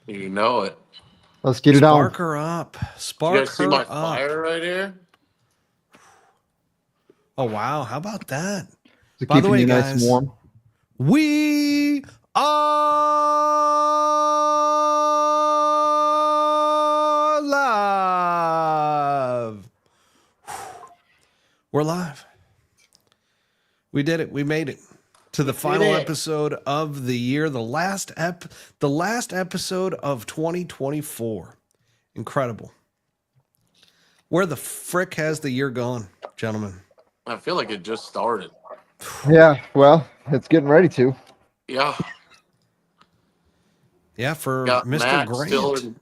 You know it. Let's get it on. Spark her up. You Spark guys see her my up. fire right here? Oh, wow. How about that? To By the keeping way, you nice and guys, warm. we are live. We're live. We did it. We made it to the final episode of the year, the last episode of 2024. Incredible. Where the frick has the year gone, gentlemen? I feel like it just started. Yeah, well, it's getting ready to. Yeah. Yeah, for Got Mr. Matt Grant. still in.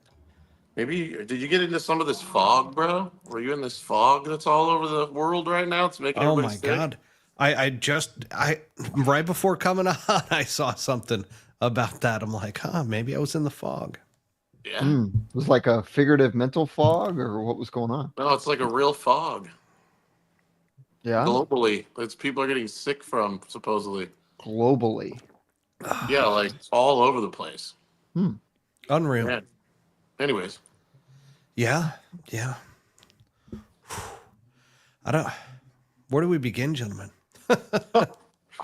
Maybe, did you get into some of this fog, bro? Were you in this fog that's all over the world right now? It's making Oh everybody my sick? God. I right before coming on, I saw something about that. I'm like, maybe I was in the fog. Yeah. It was like a figurative mental fog, or what was going on? No, it's like a real fog. Yeah, Globally. It's people are getting sick from, supposedly. globally. Yeah, like all over the place. Unreal. Man. Anyways. Yeah. Where do we begin, gentlemen?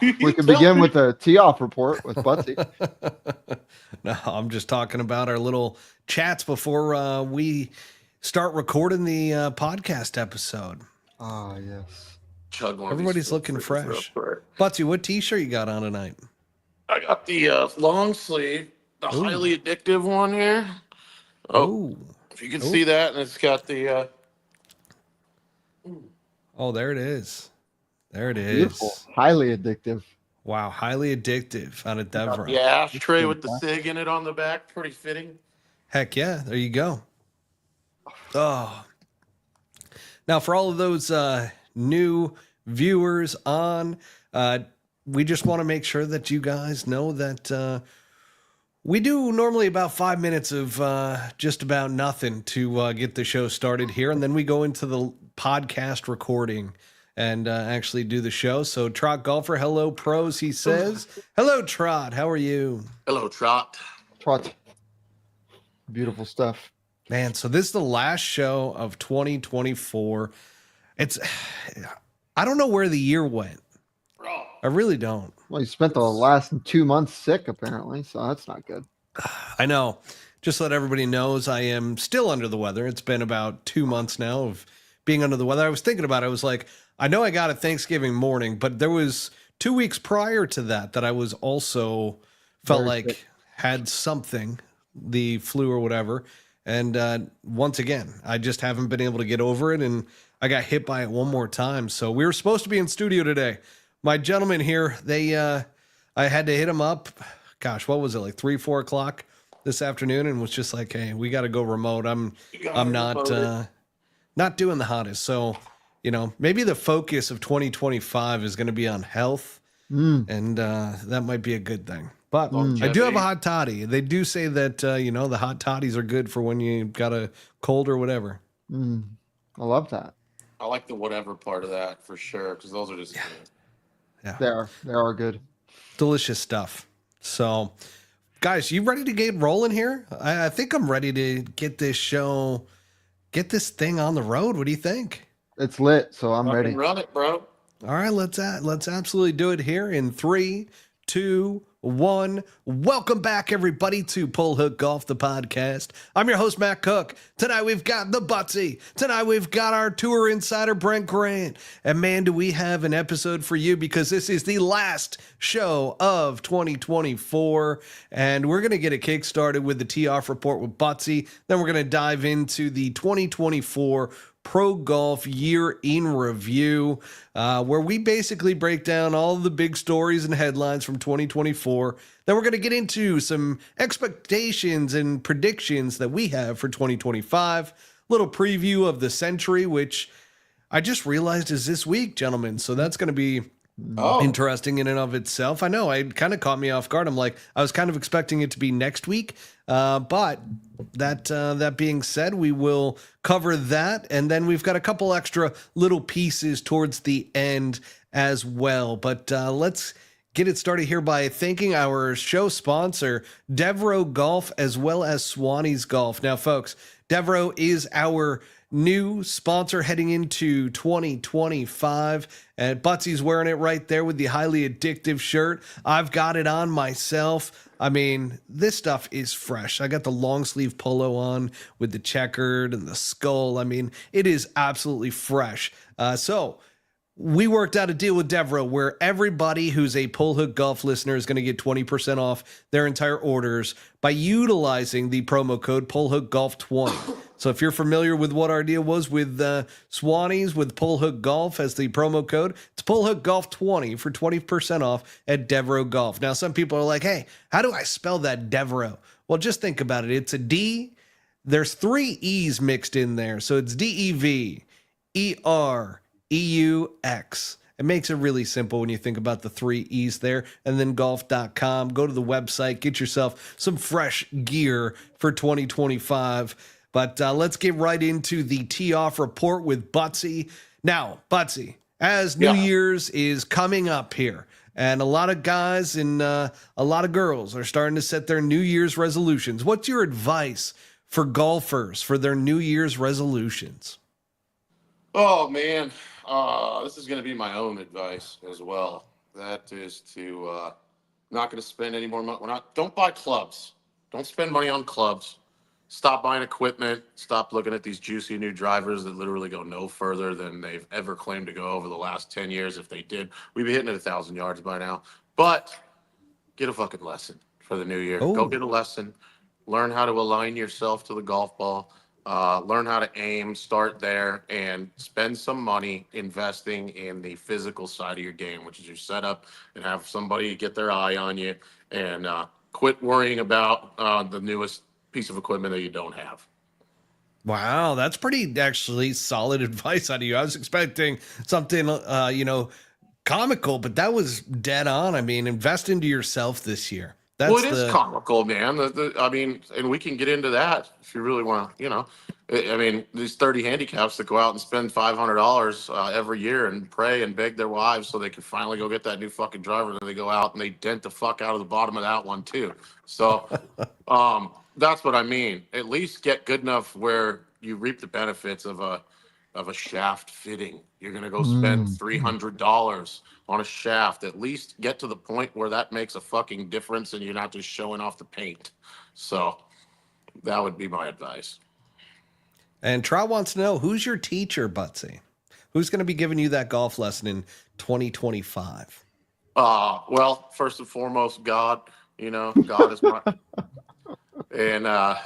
We can begin with the tee-off report with Buttsy. No, I'm just talking about our little chats before we start recording the podcast episode. Ah, yes. Chug one of these Everybody's looking freaking fresh. real quick. Buttsy, what t-shirt you got on tonight? I got the long sleeve, the Ooh. highly addictive one here. Oh. If you can see that, and it's got the Oh, there it is. There it is. Beautiful. Highly addictive. Wow, highly addictive on a Devra. the ashtray with the cig in it on the back. Pretty fitting. Heck yeah, there you go. Oh. Now, for all of those new viewers on, we just want to make sure that you guys know that we do normally about 5 minutes of just about nothing to get the show started here, and then we go into the podcast recording and actually do the show. So, Trot Golfer, hello, pros, he says. Hello, Trot, how are you? Hello, Trot. Trot. Beautiful stuff. Man, so this is the last show of 2024. I don't know where the year went. I really don't. Well, you spent the last 2 months sick, apparently, so that's not good. I know. Just so that everybody knows, I am still under the weather. It's been about 2 months now of being under the weather. I was thinking about it. I was like, I know I got it Thanksgiving morning, but there was 2 weeks prior to that I was also felt Very like sick. had something, the flu or whatever. And once again, I just haven't been able to get over it. And I got hit by it one more time. So we were supposed to be in studio today. My gentlemen here, I had to hit them up. Gosh, what was it, like 3-4 o'clock this afternoon, and was just like, hey, we got to go remote. I'm not doing the hottest. So, maybe the focus of 2025 is going to be on health, and that might be a good thing. But I do have a hot toddy. They do say that the hot toddies are good for when you got a cold or whatever. I love that. I like the whatever part of that for sure, because those are just good. Yeah, They are good. delicious stuff. So, guys, you ready to get rolling here? I think I'm ready to get this thing on the road. What do you think? It's lit, so I'm ready. Run it, bro. All right, let's absolutely do it here in 3, 2, 1. Welcome back, everybody, to Pull Hook Golf, the podcast. I'm your host, Matt Cook. Tonight we've got the Buttsy. Tonight we've got our tour insider, Brent Grant. And man, do we have an episode for you, because this is the last show of 2024. And we're going to get it kick-started with the tee-off report with Buttsy. Then we're going to dive into the 2024 Pro Golf Year in Review, where we basically break down all the big stories and headlines from 2024. Then we're going to get into some expectations and predictions that we have for 2025. Little preview of the Sentry, which I just realized is this week, gentlemen. So that's going to be interesting in and of itself. I know, it kind of caught me off guard. I'm like, I was kind of expecting it to be next week. But that being said, we will cover that. And then we've got a couple extra little pieces towards the end as well. But let's get it started here by thanking our show sponsor, Devereaux Golf, as well as Swanee's Golf. Now, folks, Devereaux is our new sponsor heading into 2025, and Butsy's wearing it right there with the highly addictive shirt. I've got it on myself. I mean, this stuff is fresh. I got the long sleeve polo on with the checkered and the skull. I mean, it is absolutely fresh. So we worked out a deal with Devereaux where everybody who's a Pull Hook Golf listener is going to get 20% off their entire orders by utilizing the promo code PullHookGolf20. So if you're familiar with what our deal was with Swanee's with Pull Hook Golf as the promo code, it's PullHookGolf20 for 20% off at Devereaux Golf. Now, some people are like, hey, how do I spell that Devereaux? Well, just think about it. It's a D. There's 3 E's mixed in there. So it's DEVEREUX. It makes it really simple when you think about the 3 E's there. And then golf.com. Go to the website. Get yourself some fresh gear for 2025. But let's get right into the tee-off report with Buttsy. Now, Buttsy, as New Year's is coming up here, and a lot of guys and a lot of girls are starting to set their New Year's resolutions. What's your advice for golfers for their New Year's resolutions? Oh, man. This is going to be my own advice as well. That is to not going to spend any more money. Don't buy clubs. Don't spend money on clubs. Stop buying equipment. Stop looking at these juicy new drivers that literally go no further than they've ever claimed to go over the last 10 years. If they did, we'd be hitting at 1,000 yards by now. But get a fucking lesson for the new year. Oh. Go get a lesson. Learn how to align yourself to the golf ball. Learn how to aim, start there, and spend some money investing in the physical side of your game, which is your setup, and have somebody get their eye on you, and quit worrying about the newest piece of equipment that you don't have. Wow, that's pretty actually solid advice out of you. I was expecting something, comical, but that was dead on. I mean, invest into yourself this year. That's Well, it is comical, man. I mean, and we can get into that if you really want to, I mean, these 30 handicaps that go out and spend $500 every year and pray and beg their wives so they can finally go get that new fucking driver. And they go out and they dent the fuck out of the bottom of that one too. So that's what I mean. At least get good enough where you reap the benefits of a shaft fitting. You're going to go spend $300 on a shaft. At least get to the point where that makes a fucking difference and you're not just showing off the paint. So that would be my advice. And Trout wants to know, who's your teacher, Buttsy? Who's going to be giving you that golf lesson in 2025? Well, first and foremost, God. God is my... And I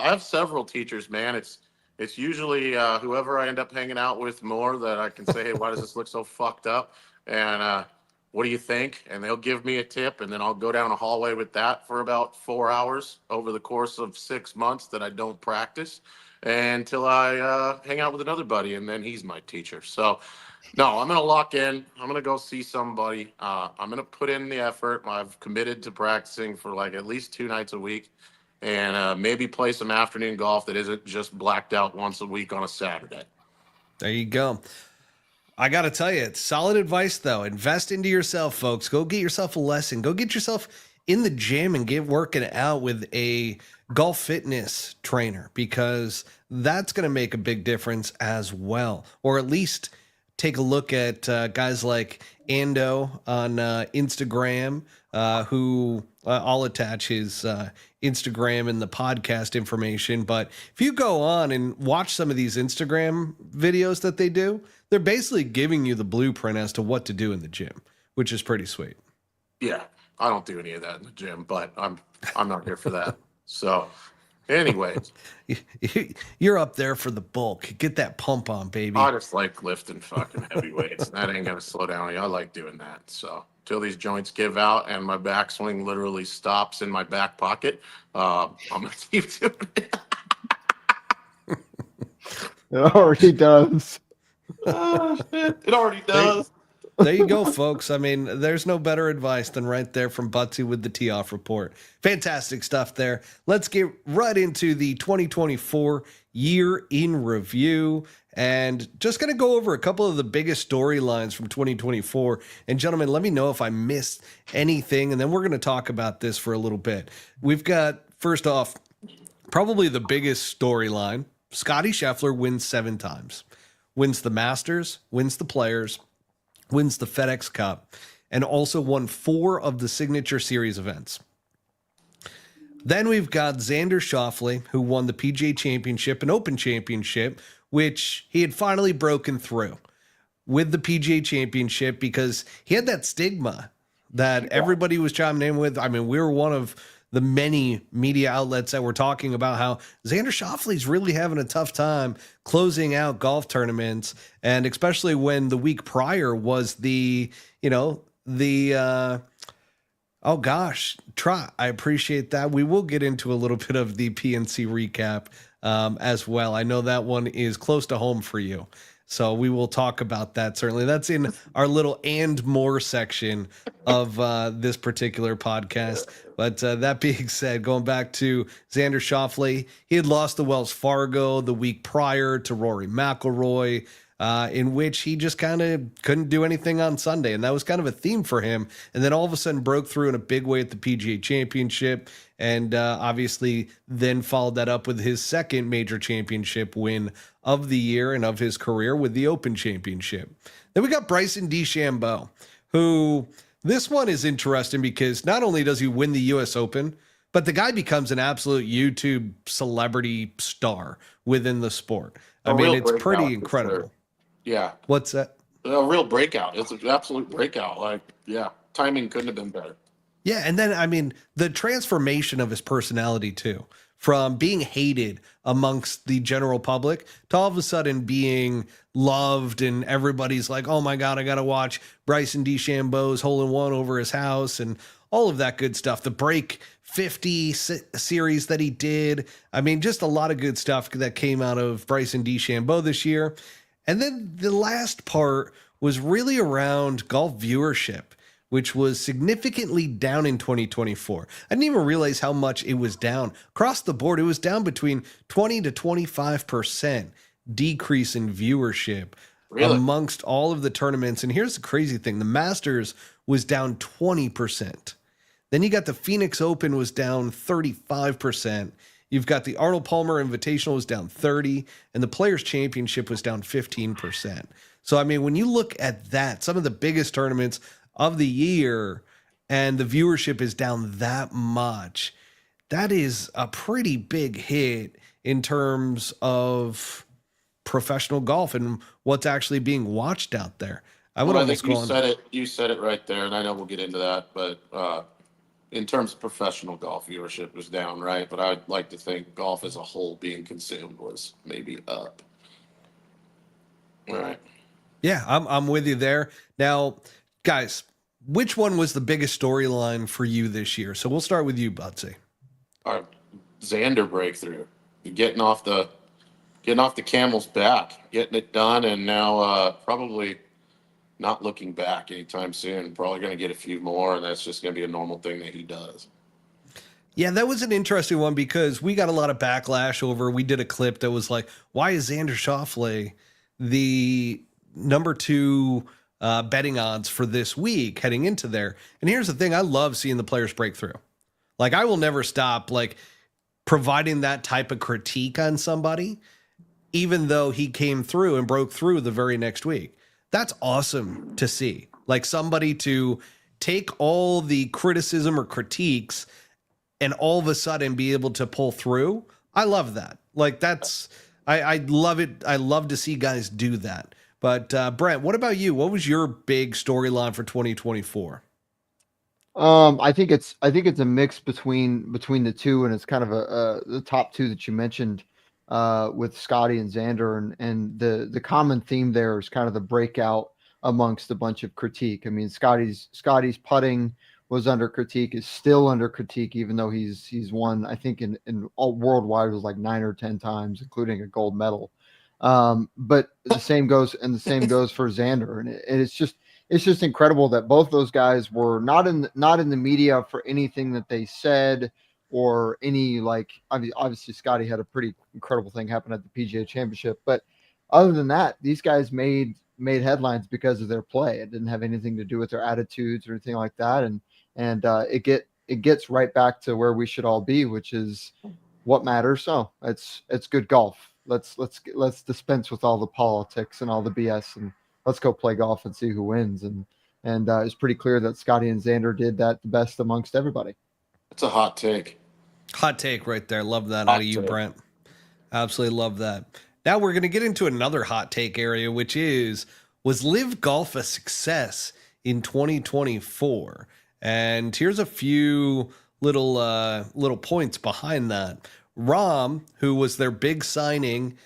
have several teachers, man. It's usually whoever I end up hanging out with more that I can say, hey, why does this look so fucked up? And what do you think? And they'll give me a tip, and then I'll go down a hallway with that for about 4 hours over the course of 6 months that I don't practice until I hang out with another buddy, and then he's my teacher. So, no, I'm going to lock in. I'm going to go see somebody. I'm going to put in the effort. I've committed to practicing for like at least 2 nights a week. And maybe play some afternoon golf that isn't just blacked out once a week on a Saturday. There you go. I got to tell you, it's solid advice, though. Invest into yourself, folks. Go get yourself a lesson. Go get yourself in the gym and get working out with a golf fitness trainer, because that's going to make a big difference as well. Or at least take a look at guys like Ando on Instagram, who I'll attach his Instagram and the podcast information. But if you go on and watch some of these Instagram videos that they do, they're basically giving you the blueprint as to what to do in the gym, which is pretty sweet. Yeah, I don't do any of that in the gym, but I'm not here for that. So, anyways, You're up there for the bulk. Get that pump on, baby. I just like lifting fucking heavy weights. That ain't gonna slow down. I like doing that. So, till these joints give out and my backswing literally stops in my back pocket, I'm gonna keep doing it. It already does. Oh, shit. It already does. There you go, folks. I mean, there's no better advice than right there from Buttsy with the tee-off report. Fantastic stuff there. Let's get right into the 2024 year in review, and just going to go over a couple of the biggest storylines from 2024. And gentlemen, let me know if I missed anything, and then we're going to talk about this for a little bit. We've got, first off, probably the biggest storyline. Scotty Scheffler wins 7 times, wins the Masters, wins the Players, wins the FedEx Cup, and also won 4 of the Signature Series events. Then we've got Xander Schauffele, who won the PGA Championship and Open Championship, which he had finally broken through with the PGA Championship because he had that stigma that everybody was chiming in with. I mean, we were one of the many media outlets that were talking about how Xander Schauffele's really having a tough time closing out golf tournaments, and especially when the week prior was the, oh gosh, Trot, I appreciate that. We will get into a little bit of the PNC recap as well. I know that one is close to home for you, so we will talk about that. Certainly, that's in our little and more section of this particular podcast. But that being said, going back to Xander Schauffele, he had lost to Wells Fargo the week prior to Rory McIlroy, in which he just kind of couldn't do anything on Sunday. And that was kind of a theme for him. And then all of a sudden broke through in a big way at the PGA Championship. And obviously then followed that up with his second major championship win of the year and of his career with the Open Championship. Then we got Bryson DeChambeau, who this one is interesting because not only does he win the U.S. Open, but the guy becomes an absolute YouTube celebrity star within the sport. I mean, it's pretty incredible. Sure. Yeah. What's that? A real breakout. It's an absolute breakout. Like, yeah, timing couldn't have been better. Yeah, and then, I mean, the transformation of his personality, too, from being hated amongst the general public to all of a sudden being loved, and everybody's like, oh my God, I got to watch Bryson DeChambeau's hole-in-one over his house and all of that good stuff. The Break 50 series that he did. I mean, just a lot of good stuff that came out of Bryson DeChambeau this year. And then the last part was really around golf viewership, which was significantly down in 2024. I didn't even realize how much it was down. Across the board, it was down between 20 to 25% decrease in viewership amongst all of the tournaments. And here's the crazy thing. The Masters was down 20%. Then you got the Phoenix Open was down 35%. You've got the Arnold Palmer Invitational was down 30%, and the Players Championship was down 15%. So, I mean, when you look at that, some of the biggest tournaments of the year, and the viewership is down that much, that is a pretty big hit in terms of professional golf and what's actually being watched out there. I think you said it right there, and I know we'll get into that, but in terms of professional golf, viewership was down, right? But I'd like to think golf as a whole being consumed was maybe up. All right. Yeah, I'm with you there. Now, guys, which one was the biggest storyline for you this year? So we'll start with you, Buttsy. All right, Xander breakthrough, getting off the camel's back, getting it done, and now probably not looking back anytime soon. Probably going to get a few more, and that's just going to be a normal thing that he does. Yeah, that was an interesting one because we got a lot of backlash over. We did a clip that was like, why is Xander Schauffele the number 2 betting odds for this week heading into there? And here's the thing. I love seeing the players break through. Like, I will never stop providing that type of critique on somebody, even though he came through and broke through the very next week. That's awesome to see. Like, somebody to take all the criticism or critiques and all of a sudden be able to pull through. I love that. Like, I love it. I love to see guys do that. But Brent, what about you? What was your big storyline for 2024? I think it's a mix between the two, and it's kind of the top 2 that you mentioned with Scotty and Xander, and the common theme there is kind of the breakout amongst a bunch of critique. I mean, Scotty's putting was under critique, is still under critique, even though he's won, I think in all worldwide, it was like 9 or 10 times, including a gold medal. But the same goes for Xander, and it's just incredible that both those guys were not in the media for anything that they said or any, like, I mean, obviously Scotty had a pretty incredible thing happen at the PGA Championship, but other than that, these guys made headlines because of their play. It didn't have anything to do with their attitudes or anything like that, and it gets right back to where we should all be, which is what matters. So it's good golf. Let's dispense with all the politics and all the BS, and let's go play golf and see who wins. And it's pretty clear that Scotty and Xander did that the best amongst everybody. It's a hot take. Hot take right there. Love that Hot out of you, take. Brent. Absolutely love that. Now we're going to get into another hot take area, which was Live Golf a success in 2024? And here's a few little points behind that. Rahm, who was their big signing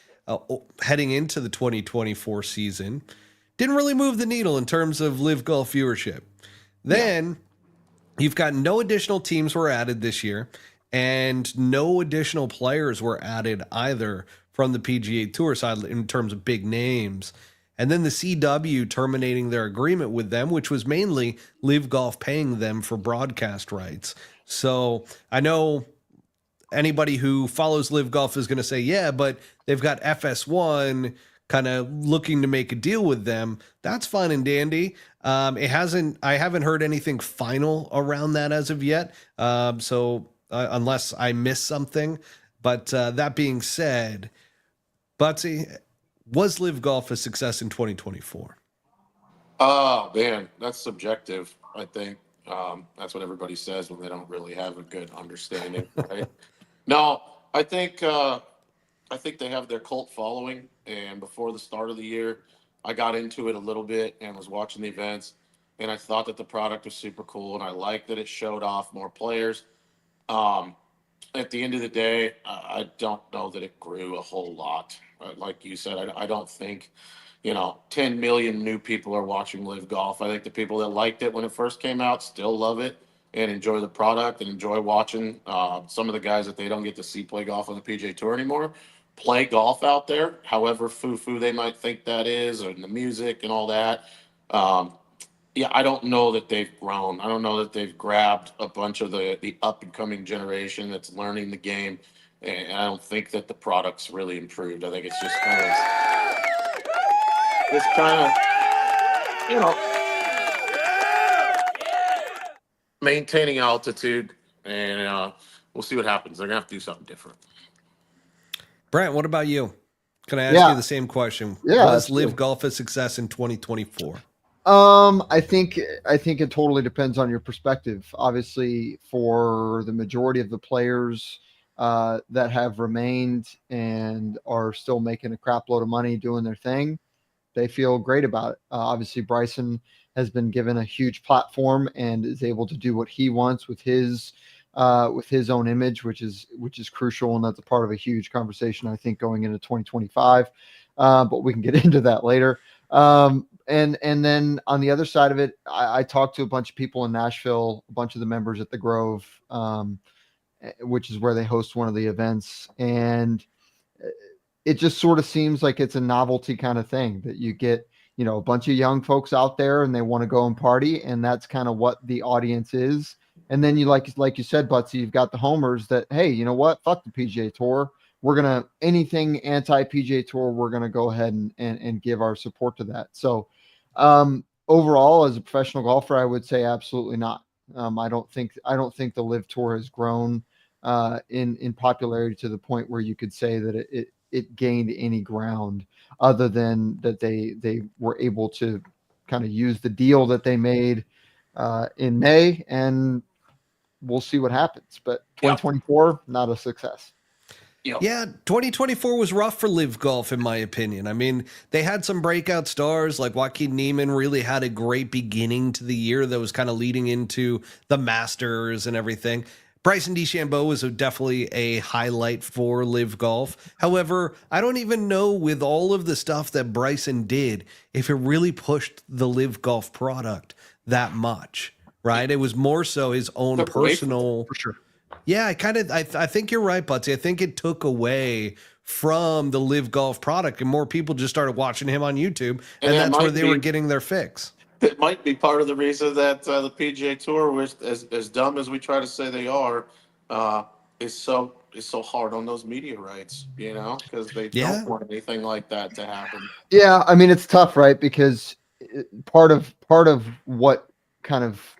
heading into the 2024 season, didn't really move the needle in terms of Live Golf viewership. Then you've got no additional teams were added this year, and no additional players were added either from the PGA Tour side in terms of big names. And then the CW terminating their agreement with them, which was mainly Live Golf paying them for broadcast rights. So I know anybody who follows Live Golf is going to say, yeah, but they've got FS1 kind of looking to make a deal with them. That's fine and dandy. I haven't heard anything final around that as of yet. So unless I missed something, but that being said, Buttsy, was Live Golf a success in 2024? Oh man, that's subjective. I think that's what everybody says when they don't really have a good understanding, right? No, I think they have their cult following. And before the start of the year, I got into it a little bit and was watching the events, and I thought that the product was super cool, and I liked that it showed off more players. At the end of the day, I don't know that it grew a whole lot. Like you said, I don't think, 10 million new people are watching Live Golf. I think the people that liked it when it first came out still love it and enjoy the product and enjoy watching some of the guys that they don't get to see play golf on the PGA Tour anymore play golf out there, however foo-foo they might think that is, and the music and all that. Yeah, I don't know that they've grown. I don't know that they've grabbed a bunch of the up and coming generation that's learning the game, and I don't think that the product's really improved. I think it's just kind of, maintaining altitude, and we'll see what happens. They're gonna have to do something different. Brent, what about you? Can I ask you the same question? Yeah, was Live Golf a success in 2024? I think it totally depends on your perspective. Obviously, for the majority of the players that have remained and are still making a crap load of money doing their thing, they feel great about it. Obviously, Bryson has been given a huge platform and is able to do what he wants with his own image, which is crucial, and that's a part of a huge conversation, I think, going into 2025. But we can get into that later. And then on the other side of it, I talked to a bunch of people in Nashville, a bunch of the members at the Grove, which is where they host one of the events, and it just sort of seems like it's a novelty kind of thing that you get, a bunch of young folks out there and they want to go and party, and that's kind of what the audience is. And then you like you said, Buttsy, you've got the homers that, hey, you know what? Fuck the PGA Tour. We're gonna anything anti-PGA Tour. We're gonna go ahead and give our support to that. So overall, as a professional golfer, I would say absolutely not. I don't think the Live Tour has grown in popularity to the point where you could say that it gained any ground, other than that they were able to kind of use the deal that they made in May, and we'll see what happens. But 2024, not a success. Yeah, 2024 was rough for Live Golf, in my opinion. I mean, they had some breakout stars, like Joaquin Niemann really had a great beginning to the year that was kind of leading into the Masters and everything. Bryson DeChambeau was definitely a highlight for Live Golf. However, I don't even know, with all of the stuff that Bryson did, if it really pushed the Live Golf product that much, right? It was more so his own personal... For sure. Yeah, I think you're right, Buttsy. I think it took away from the Live Golf product, and more people just started watching him on YouTube, and that's where they were getting their fix. It might be part of the reason that the PGA Tour was as dumb as we try to say they are. is so hard on those media rights, because they Yeah. don't want anything like that to happen. Yeah, I mean it's tough, right? Because part of what kind of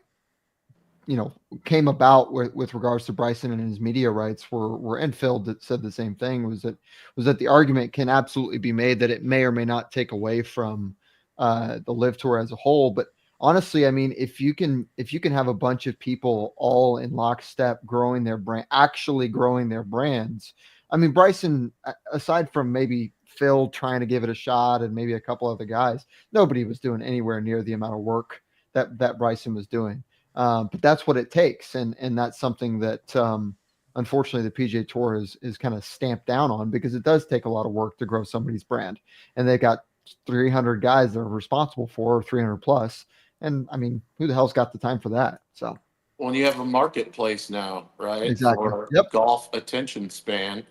came about with regards to Bryson and his media rights were Enfield that said the same thing was that the argument can absolutely be made that it may or may not take away from the Live Tour as a whole. But honestly, I mean, if you can have a bunch of people all in lockstep growing their brand, actually growing their brands. I mean, Bryson, aside from maybe Phil trying to give it a shot and maybe a couple other guys, nobody was doing anywhere near the amount of work that Bryson was doing. But that's what it takes, and that's something that unfortunately the PGA Tour is kind of stamped down on because it does take a lot of work to grow somebody's brand, and they got 300 guys they're responsible for, 300 plus, and I mean, who the hell's got the time for that? So When you have a marketplace now, right, exactly, for yep, golf attention span,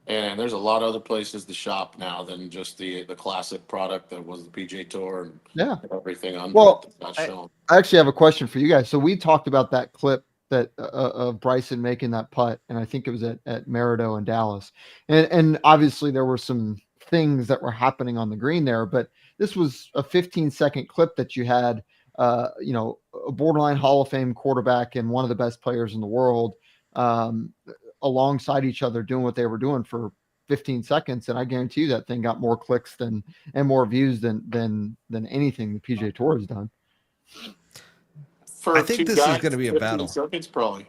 and there's a lot of other places to shop now than just the classic product that was the PGA Tour and yeah. everything under Well, it that's I, shown. I actually have a question for you guys. So we talked about that clip that of Bryson making that putt, and I think it was at Merido in Dallas, and obviously there were some things that were happening on the green there, but this was a 15-second clip that you had, a borderline Hall of Fame quarterback and one of the best players in the world, um, alongside each other doing what they were doing for 15 seconds, and I guarantee you that thing got more clicks than and more views than anything the PGA Tour has done. For I think two this is guys, going to be a 15 battle. seconds probably.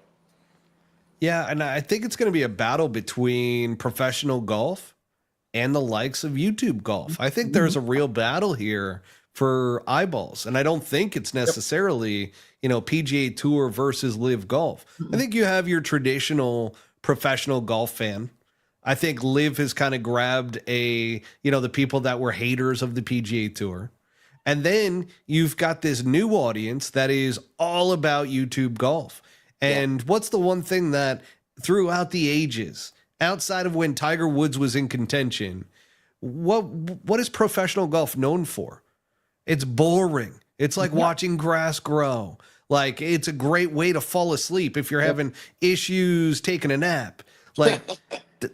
Yeah, and I think it's going to be a battle between professional golf and the likes of YouTube golf. I think there's a real battle here for eyeballs, and I don't think it's necessarily, PGA Tour versus Live Golf. I think you have your traditional professional golf fan. I think Live has kind of grabbed the people that were haters of the PGA Tour. And then you've got this new audience that is all about YouTube golf. And what's the one thing that throughout the ages, outside of when Tiger Woods was in contention, what is professional golf known for? It's boring. It's like watching grass grow. Like it's a great way to fall asleep if you're having issues taking a nap. Like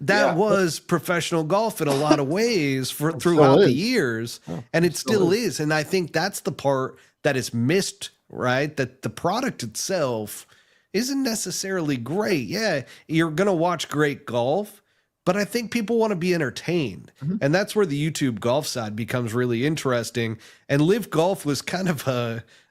that was professional golf in a lot of ways throughout the years, and it still is. And I think that's the part that is missed, right? That the product itself isn't necessarily great. Yeah, you're going to watch great golf, but I think people want to be entertained. And that's where the YouTube golf side becomes really interesting. And Live Golf was kind of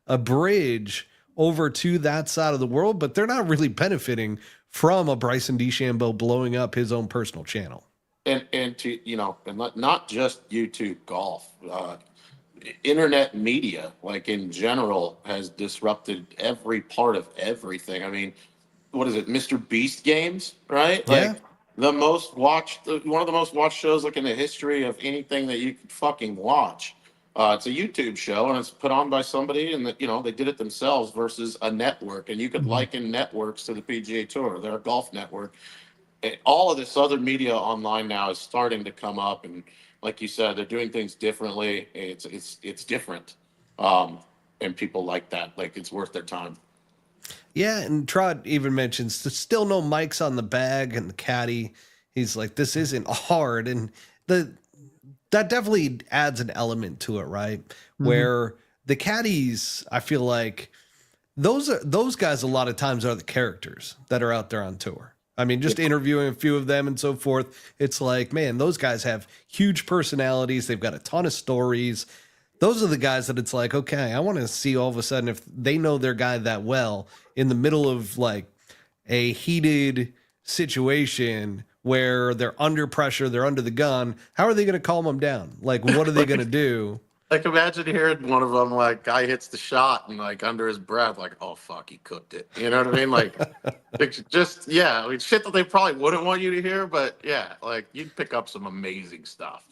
a bridge over to that side of the world, but they're not really benefiting from a Bryson DeChambeau blowing up his own personal channel. And to and not just YouTube golf, internet media, like in general, has disrupted every part of everything. I mean, what is it, Mr. Beast games, right? Yeah. Like one of the most watched shows like in the history of anything that you could fucking watch. It's a YouTube show and it's put on by somebody, and they did it themselves versus a network. And you could liken networks to the PGA Tour. They're a golf network. And all of this other media online now is starting to come up, and like you said, they're doing things differently. It's different, and people like that. Like it's worth their time. Yeah, and Trot even mentions there's still no mics on the bag and the caddy. He's like, this isn't hard, and that definitely adds an element to it, right? Where the caddies, I feel like those guys a lot of times are the characters that are out there on tour. I mean, just interviewing a few of them and so forth, it's like, man, those guys have huge personalities. They've got a ton of stories. Those are the guys that it's like, okay, I want to see all of a sudden if they know their guy that well in the middle of like a heated situation where they're under pressure, they're under the gun. How are they going to calm them down? Like, what are they going to do? Like imagine hearing one of them, like guy hits the shot and like under his breath, like, oh fuck, he cooked it. You know what I mean? Like it's just I mean shit that they probably wouldn't want you to hear, but yeah, like you'd pick up some amazing stuff.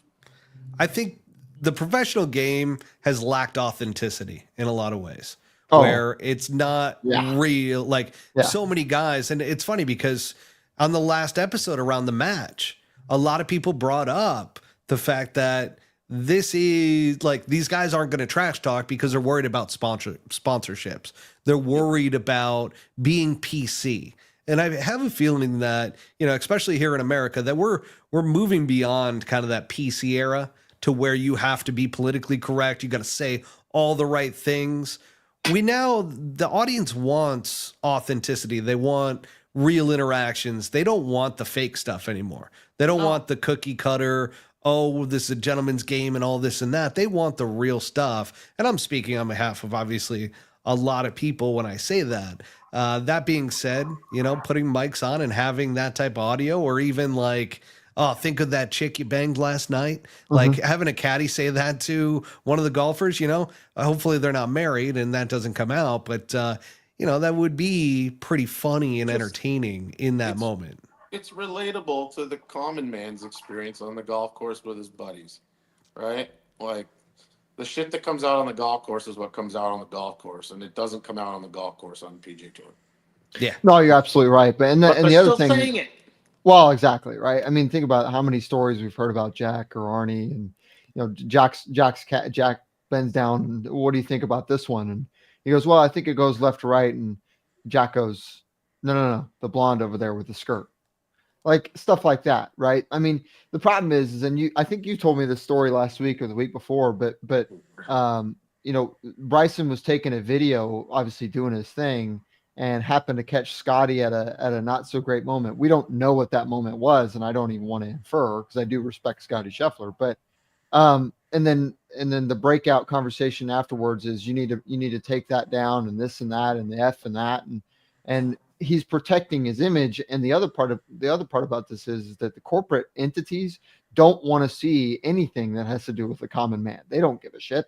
I think the professional game has lacked authenticity in a lot of ways, where it's not real. Like so many guys, and it's funny because on the last episode around the match, a lot of people brought up the fact that this is like these guys aren't going to trash talk because they're worried about sponsorships. They're worried about being PC. And I have a feeling that, especially here in America, that we're moving beyond kind of that PC era to where you have to be politically correct. You got to say all the right things. The audience wants authenticity. They want real interactions. They don't want the fake stuff anymore. They don't want the cookie cutter, oh, this is a gentleman's game and all this and that. They want the real stuff. And I'm speaking on behalf of obviously a lot of people when I say that. That being said, putting mics on and having that type of audio, or even like, oh, think of that chick you banged last night. Like having a caddy say that to one of the golfers, hopefully they're not married and that doesn't come out, but that would be pretty funny and entertaining in that moment. It's relatable to the common man's experience on the golf course with his buddies, right? Like the shit that comes out on the golf course is what comes out on the golf course, and it doesn't come out on the golf course on the PGA Tour. Yeah. No, you're absolutely right. But the other thing, saying it. Well, exactly right. I mean, think about how many stories we've heard about Jack or Arnie, and Jack bends down. And what do you think about this one? And he goes, "Well, I think it goes left to right." And Jack goes, "No, the blonde over there with the skirt." Like stuff like that, right? I mean, the problem is, and I think you told me this story last week or the week before, but Bryson was taking a video, obviously doing his thing, and happened to catch Scotty at a not so great moment. We don't know what that moment was, and I don't even want to infer because I do respect Scotty Scheffler. But and then the breakout conversation afterwards is you need to take that down and this and that and the F and that and he's protecting his image. And the other part about this is that the corporate entities don't want to see anything that has to do with the common man. They don't give a shit.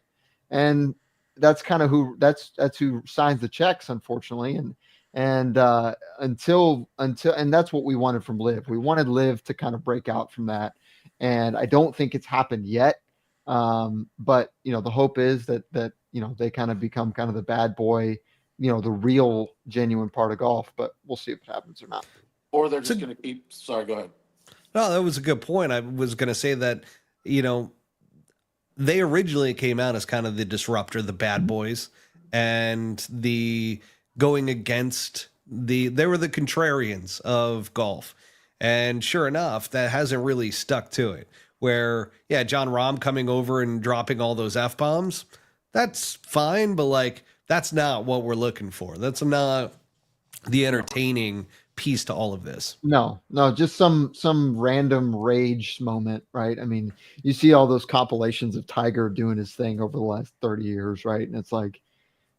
And that's kind of that's who signs the checks, unfortunately. And until and that's what we wanted from Liv. We wanted Liv to kind of break out from that. And I don't think it's happened yet. But the hope is that they kind of become kind of the bad boy, the real genuine part of golf, but we'll see if it happens or not. Or they're just going to keep, sorry, go ahead. No, that was a good point. I was going to say that, they originally came out as kind of the disruptor, the bad boys, and the going against they were the contrarians of golf. And sure enough, that hasn't really stuck to it. Where, yeah, John Rahm coming over and dropping all those F-bombs, that's fine, but like, that's not what we're looking for. That's not the entertaining piece to all of this. No, just some random rage moment, right? I mean, you see all those compilations of Tiger doing his thing over the last 30 years, right? And it's like,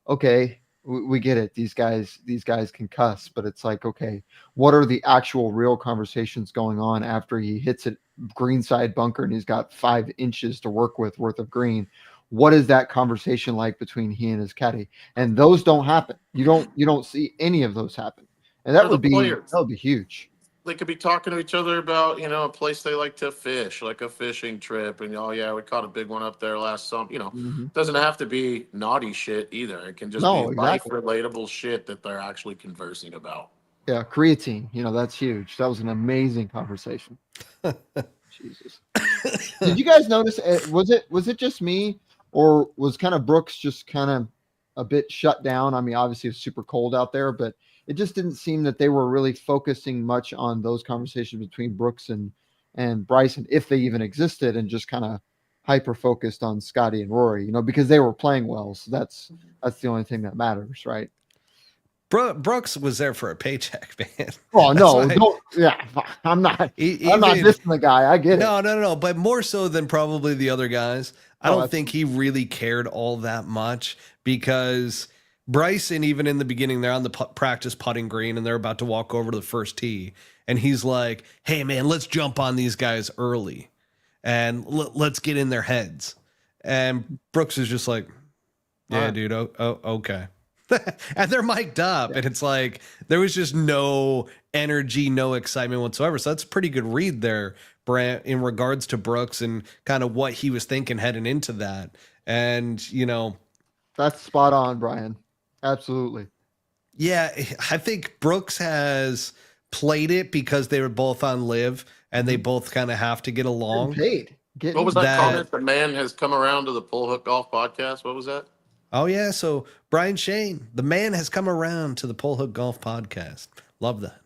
okay, we get it. These guys can cuss, but it's like, okay, what are the actual real conversations going on after he hits it greenside bunker and he's got 5 inches to work with worth of green? What is that conversation like between he and his caddy? And those don't happen. You don't see any of those happen. And that would be huge. They could be talking to each other about, a place they like to fish, like a fishing trip. And, oh, yeah, we caught a big one up there last summer. It doesn't have to be naughty shit either. It can just be life relatable shit that they're actually conversing about. Yeah, creatine, that's huge. That was an amazing conversation. Jesus. Did you guys notice, was it just me, or was kind of Brooks just kind of a bit shut down? I mean, obviously it's super cold out there, but it just didn't seem that they were really focusing much on those conversations between Brooks and Bryson, if they even existed, and just kind of hyper focused on Scotty and Rory, because they were playing well. So that's the only thing that matters, right? Brooks was there for a paycheck, man. Oh no, I'm not dissing the guy. I get it. No. But more so than probably the other guys. I don't think he really cared all that much, because Bryson, even in the beginning, they're on the practice putting green and they're about to walk over to the first tee. And he's like, hey, man, let's jump on these guys early and let's get in their heads. And Brooks is just like, yeah, dude. Oh, okay. And they're mic'd up, and it's like there was just no energy, no excitement whatsoever. So that's a pretty good read there, Brant, in regards to Brooks and kind of what he was thinking heading into that. And, that's spot on, Brian. Absolutely. Yeah, I think Brooks has played it because they were both on Live, and they both kind of have to get along. What was that comment? The man has come around to the Pull Hook Golf podcast. What was that? Oh, yeah. So Brian Shane, the man has come around to the Pull Hook Golf podcast. Love that.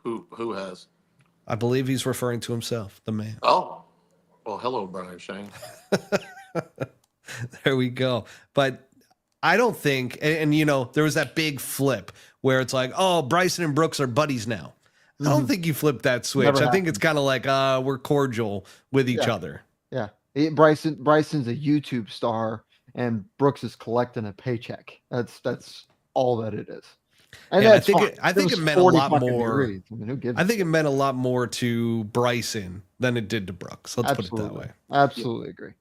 Who has? I believe he's referring to himself, the man. Oh, well, hello, Brian Shane. There we go. But I don't think, and you know, there was that big flip where it's like, oh, Bryson and Brooks are buddies now. I don't think you flipped that switch. Never I think it's kind of like we're cordial with each other. Yeah. Bryson's a YouTube star and Brooks is collecting a paycheck. That's all that it is. And I that's think fine. I think was it meant a 40 lot fucking more. degrees. I mean, who gives I think it meant a lot more to Bryson than it did to Brooks. Let's put it that way. Absolutely agree.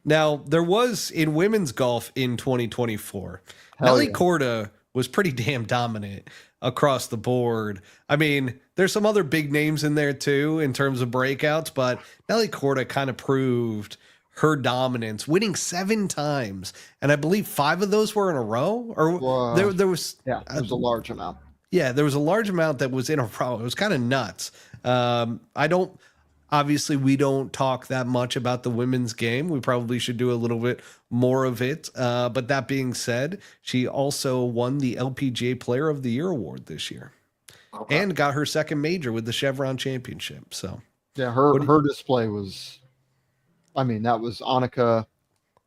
Now, there was in women's golf in 2024, Nelly Korda was pretty damn dominant across the board. I mean, there's some other big names in there too in terms of breakouts, but Nelly Korda kind of proved her dominance, winning 7 times. And I believe 5 of those were in a row. Or there was a large amount. Yeah, there was a large amount that was in a row. It was kind of nuts. Obviously, we don't talk that much about the women's game. We probably should do a little bit more of it. But that being said, she also won the LPGA Player of the Year award this year and got her second major with the Chevron Championship. So yeah, her display was, I mean, that was Annika.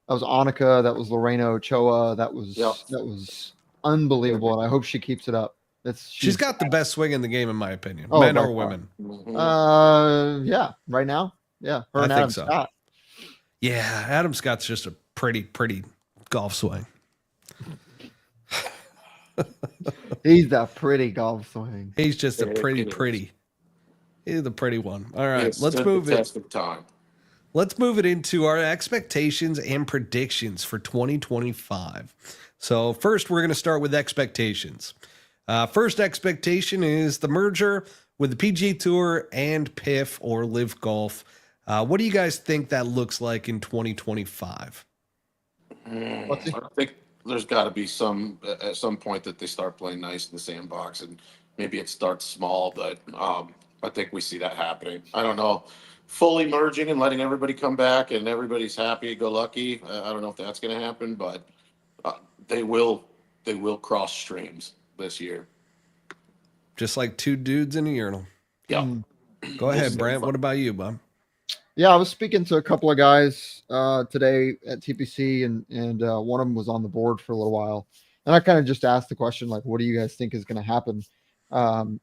That was Lorena Ochoa. That was unbelievable. And I hope she keeps it up. She's got the best swing in the game, in my opinion, men or women. Yeah, right now, yeah, her and I Adam think so. Scott. Yeah, Adam Scott's just a pretty golf swing. He's a pretty golf swing. He's just a pretty. He's the pretty one. All right, let's move it. Let's move it into our expectations and predictions for 2025. So first, we're going to start with expectations. First expectation is the merger with the PGA Tour and PIF or Live Golf. What do you guys think that looks like in 2025? I think there's got to be at some point that they start playing nice in the sandbox, and maybe it starts small, but I think we see that happening. I don't know, fully merging and letting everybody come back and everybody's happy, go lucky. I don't know if that's going to happen, but they will cross streams this year. Just like 2 dudes in a urinal. Yeah. Go ahead, Brant. What about you, Bob? Yeah, I was speaking to a couple of guys today at TPC, and one of them was on the board for a little while. And I kind of just asked the question, like, what do you guys think is going to happen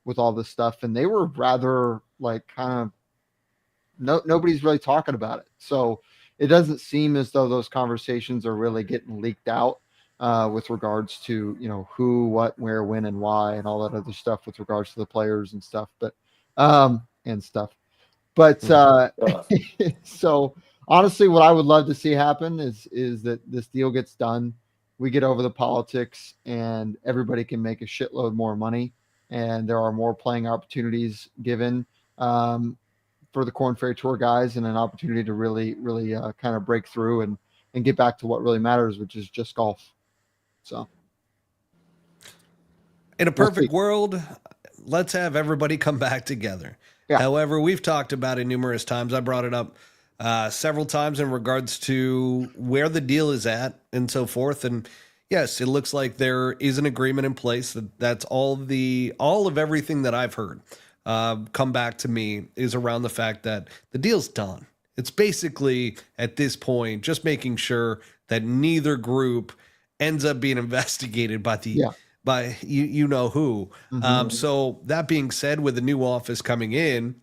with all this stuff? And they were rather like kind of nobody's really talking about it. So it doesn't seem as though those conversations are really getting leaked out with regards to, you know, who, what, where, when, and why, and all that other stuff with regards to the players and stuff. But so honestly, what I would love to see happen is that this deal gets done. We get over the politics and everybody can make a shitload more money. And there are more playing opportunities given for the Korn Ferry Tour guys, and an opportunity to really kind of break through and get back to what really matters, which is just golf. So in a perfect world, let's have everybody come back together. Yeah. However, we've talked about it numerous times. I brought it up several times in regards to where the deal is at and so forth. And yes, it looks like there is an agreement in place. That's all of everything that I've heard come back to me is around the fact that the deal's done. It's basically at this point just making sure that neither group ends up being investigated by you know who. Mm-hmm. So that being said, with the new office coming in,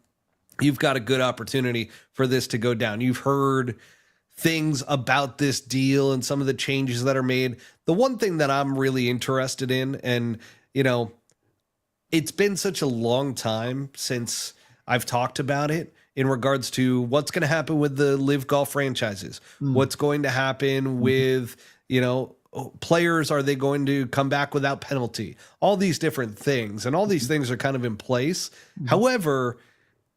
you've got a good opportunity for this to go down. You've heard things about this deal and some of the changes that are made. The one thing that I'm really interested in, and you know, it's been such a long time since I've talked about it in regards to what's going to happen with the Live Golf franchises, what's going to happen with, you know, players, are they going to come back without penalty? All these different things, and all these things are kind of in place. However,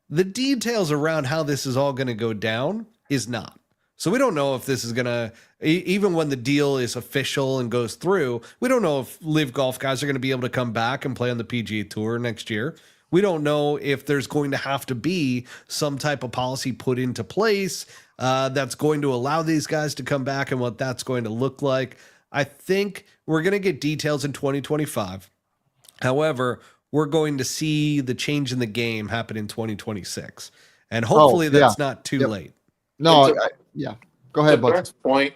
the details around how this is all going to go down is not. So we don't know if this is going to, even when the deal is official and goes through, we don't know if Live Golf guys are going to be able to come back and play on the PGA Tour next year. We don't know if there's going to have to be some type of policy put into place that's going to allow these guys to come back and what that's going to look like. I think we're going to get details in 2025. However, we're going to see the change in the game happen in 2026. And hopefully that's not too Yep. late. No, And yeah. Go to ahead, Buttsy. Brent's point,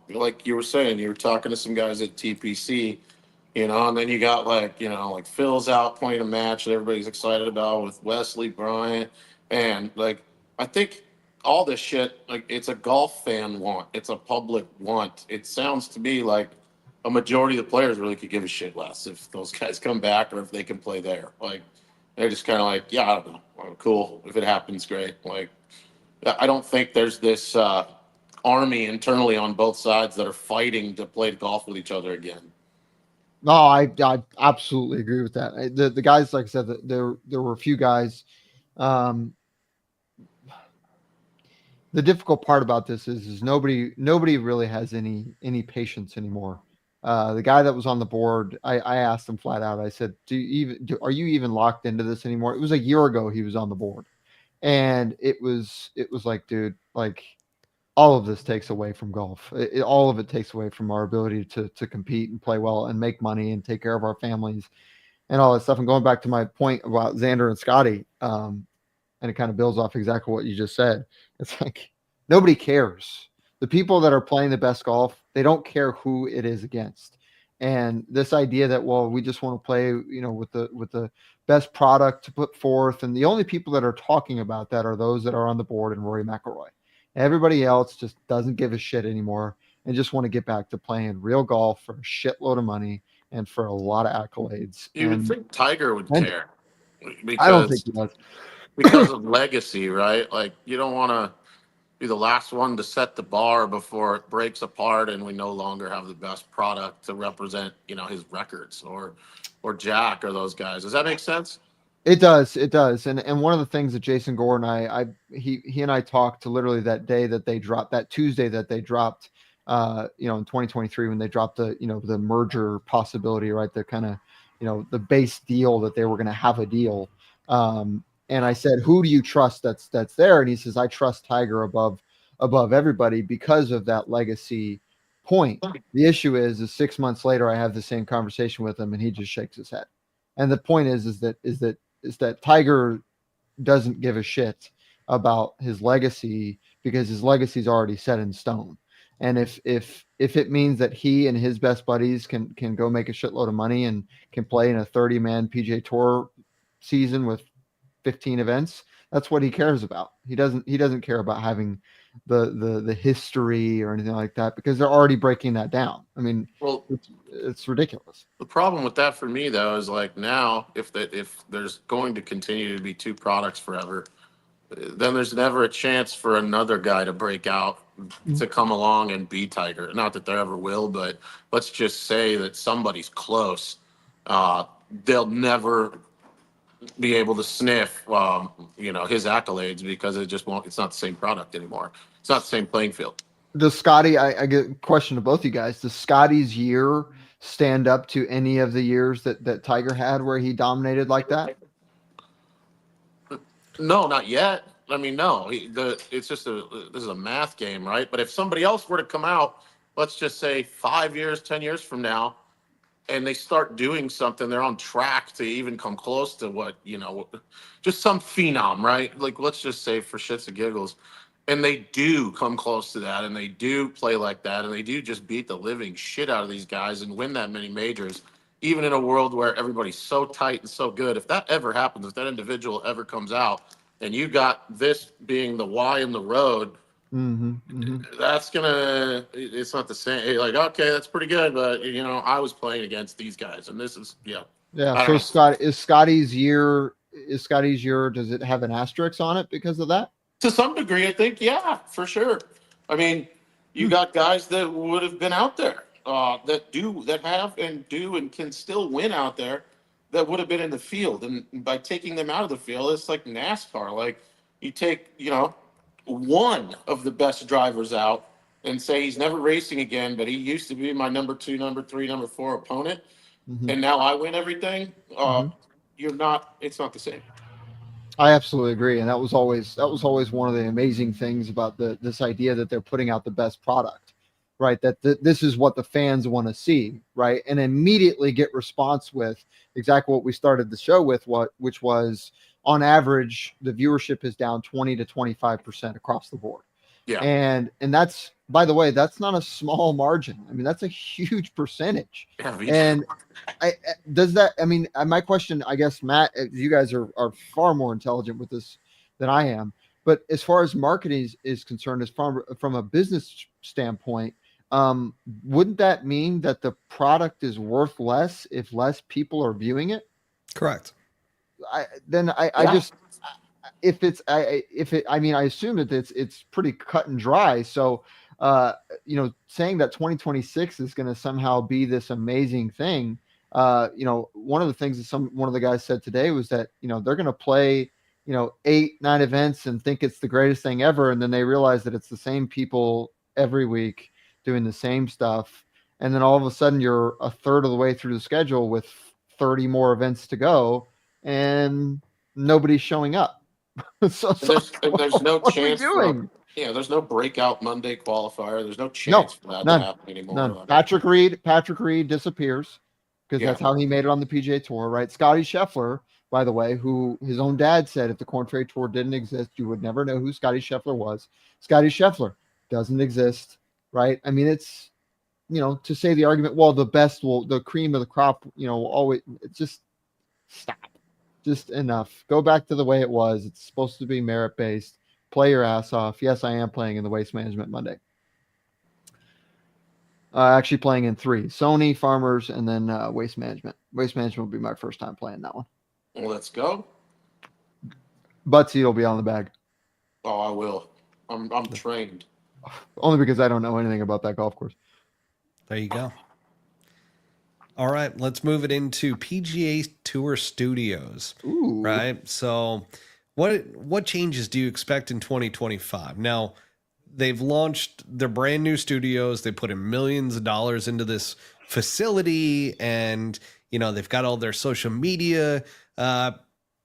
like you were saying, you were talking to some guys at TPC, and then you got like Phil's out playing a match that everybody's excited about with Wesley Bryant, and like I think all this shit, like it's a golf fan want, it's a public want. It sounds to me like a majority of the players really could give a shit less if those guys come back or if they can play there. Like they're just kind of like, yeah, I don't know, cool. If it happens, great. Like I don't think there's this army internally on both sides that are fighting to play golf with each other again. No, I absolutely agree with that. The guys, like I said, there were a few guys. Um, the difficult part about this is nobody really has any patience anymore. The guy that was on the board, I asked him flat out. I said, are you even locked into this anymore? It was a year ago he was on the board, and it was like, dude, like all of this takes away from golf. All of it takes away from our ability to compete and play well and make money and take care of our families and all that stuff. And going back to my point about Xander and Scotty, and it kind of builds off exactly what you just said. It's like nobody cares. The people that are playing the best golf, they don't care who it is against. And this idea that, well, we just want to play, with the best product to put forth, and the only people that are talking about that are those that are on the board and Rory McIlroy. Everybody else just doesn't give a shit anymore and just want to get back to playing real golf for a shitload of money and for a lot of accolades. You would And think Tiger would and care I don't think because he does. because of legacy, right? Like you don't want to be the last one to set the bar before it breaks apart and we no longer have the best product to represent, his records or Jack or those guys. Does that make sense? It does. It does. And one of the things that Jason Gore and he and I talked to literally that day that they dropped, that Tuesday that they dropped, in 2023 when they dropped the merger possibility, right? The kind of, the base deal that they were going to have a deal. And I said, who do you trust that's there? And he says, I trust Tiger above everybody because of that legacy point. The issue is 6 months later, I have the same conversation with him and he just shakes his head. And the point is that Tiger doesn't give a shit about his legacy because his legacy is already set in stone. And if it means that he and his best buddies can go make a shitload of money and can play in a 30-man PGA Tour season with 15 events, that's what he cares about. He doesn't care about having the history or anything like that because they're already breaking that down. I mean, Well, it's ridiculous. the problem with that for me though is like now if there's going to continue to be two products forever, then there's never a chance for another guy to break out to come along and be Tiger. Not that there ever will, but let's just say that somebody's close. They'll never be able to sniff, his accolades because it just won't. It's not the same product anymore. It's not the same playing field. Does Scotty? I get a question to both you guys. Does Scotty's year stand up to any of the years that Tiger had where he dominated like that? No, not yet. I mean, no. It's just this is a math game, right? But if somebody else were to come out, let's just say 5 years, 10 years from now, and they start doing something, they're on track to even come close to what, just some phenom, right? Like, let's just say for shits and giggles, and they do come close to that, and they do play like that, and they do just beat the living shit out of these guys and win that many majors, even in a world where everybody's so tight and so good. If that ever happens, if that individual ever comes out, and you got this being the Y in the road, that's it's not the same. Like, okay, that's pretty good, but I was playing against these guys, and this is Yeah. I So don't know. Scotty's year, does it have an asterisk on it because of that? To some degree, I think, yeah, for sure. I mean, you got guys that would have been out there, that have and do and can still win out there, that would have been in the field, and by taking them out of the field, it's like NASCAR. Like you take, one of the best drivers out and say he's never racing again, but he used to be my number 2, number 3, number 4 opponent, and now I win everything. It's not the same. I absolutely agree, and that was always one of the amazing things about this idea that they're putting out the best product. Is that they're putting out the best product. And I think that, like you said, the legacy, the legacy right? That this is what the fans want to see, right? And immediately get response with exactly what we started the show with, which was on average the viewership is down 20 to 25% across the board. Yeah. And that's, by the way, that's not a small margin. I mean, that's a huge percentage. Yeah, And does that, I mean, my question, I guess, Matt, you guys are far more intelligent with this than I am. But as far as marketing is concerned, as far from a business standpoint, wouldn't that mean that the product is worth less if less people are viewing it? Correct. I just, if it's if it, I mean, I assume that it's pretty cut and dry. So saying that 2026 is going to somehow be this amazing thing, one of the things that one of the guys said today was that they're going to play 8-9 events and think it's the greatest thing ever, and then they realize that it's the same people every week doing the same stuff, and then all of a sudden you're a third of the way through the schedule with 30 more events to go, and nobody's showing up. So there's no what chance are we doing? there's no breakout Monday qualifier. There's no chance for that none, to happen anymore. None. Patrick Reed disappears because that's how he made it on the PGA Tour, right? Scotty Scheffler, by the way, who his own dad said if the Corn Ferry Tour didn't exist, you would never know who Scotty Scheffler was. Scotty Scheffler doesn't exist, right? I mean, it's to say the argument, well, the cream of the crop, always, it's just stop. Just enough. Go back to the way it was. It's supposed to be merit based. Play your ass off. Yes, I am playing in the Waste Management Monday. Actually playing in 3: Sony, Farmers, and then Waste Management. Waste Management will be my first time playing that one. Well, let's go. Buttsy will be on the bag. Oh, I will. I'm trained. Only because I don't know anything about that golf course. There you go. All right, let's move it into PGA Tour Studios. Ooh. Right. So, what changes do you expect in 2025? Now, they've launched their brand new studios. They put in millions of dollars into this facility, and they've got all their social media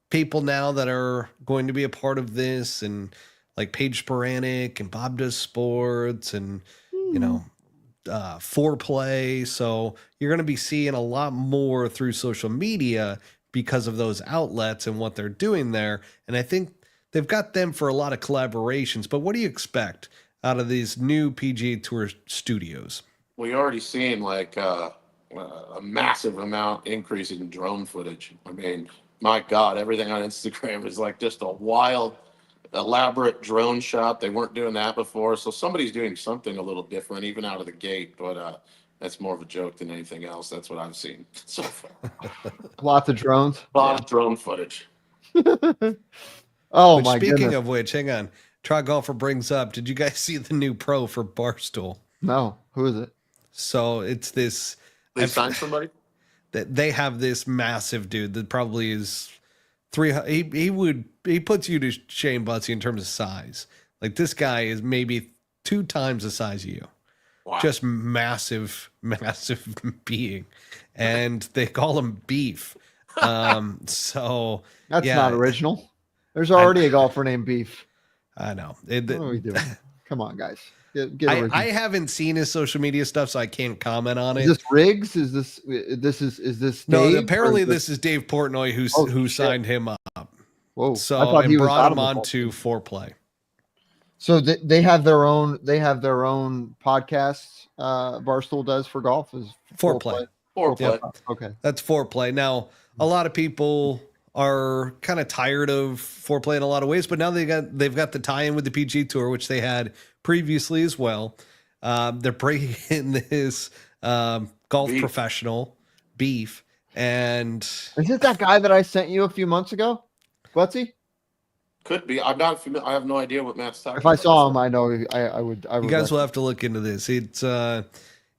people now that are going to be a part of this, and like Paige Sporanic and Bob Does Sports, and Foreplay. So you're going to be seeing a lot more through social media because of those outlets and what they're doing there. And I think they've got them for a lot of collaborations. But what do you expect out of these new PGA Tour studios? We already seen like a massive amount increase in drone footage. I mean, my God, everything on Instagram is like just a wild, elaborate drone shot. They weren't doing that before. So somebody's doing something a little different, even out of the gate. But that's more of a joke than anything else. That's what I've seen so far. Lots of drones. A lot of drone footage. Oh, which, my speaking goodness. of which, hang on. Try Golfer brings up, did you guys see the new pro for Barstool? No. Who is it? So it's this. They signed somebody? That they have this massive dude that probably is 300. He puts you to shame, Buttsy, in terms of size. Like, this guy is maybe 2 times the size of you. Wow. Just massive being. And they call him Beef. So That's yeah, not original. There's already a golfer named Beef. I know. What are we doing? Come on, guys. Get I haven't seen his social media stuff, so I can't comment on it. Is this Riggs? Is this No, Dave, apparently this is Dave Portnoy who signed him up. Whoa! So and brought him on to Foreplay. So they have their own podcasts. Barstool does for golf is Foreplay. Foreplay. Yep. Okay, that's Foreplay. Now, a lot of people are kind of tired of Foreplay in a lot of ways, but now they've got the tie-in with the PGA Tour, which they had previously as well. They're bringing in this golf professional, Beef, and is it that guy that I sent you a few months ago, Buttsy? Could be. I'm not familiar. I have no idea what Matt's talking If about. I saw him, I know I would. You guys will have to look into this. It's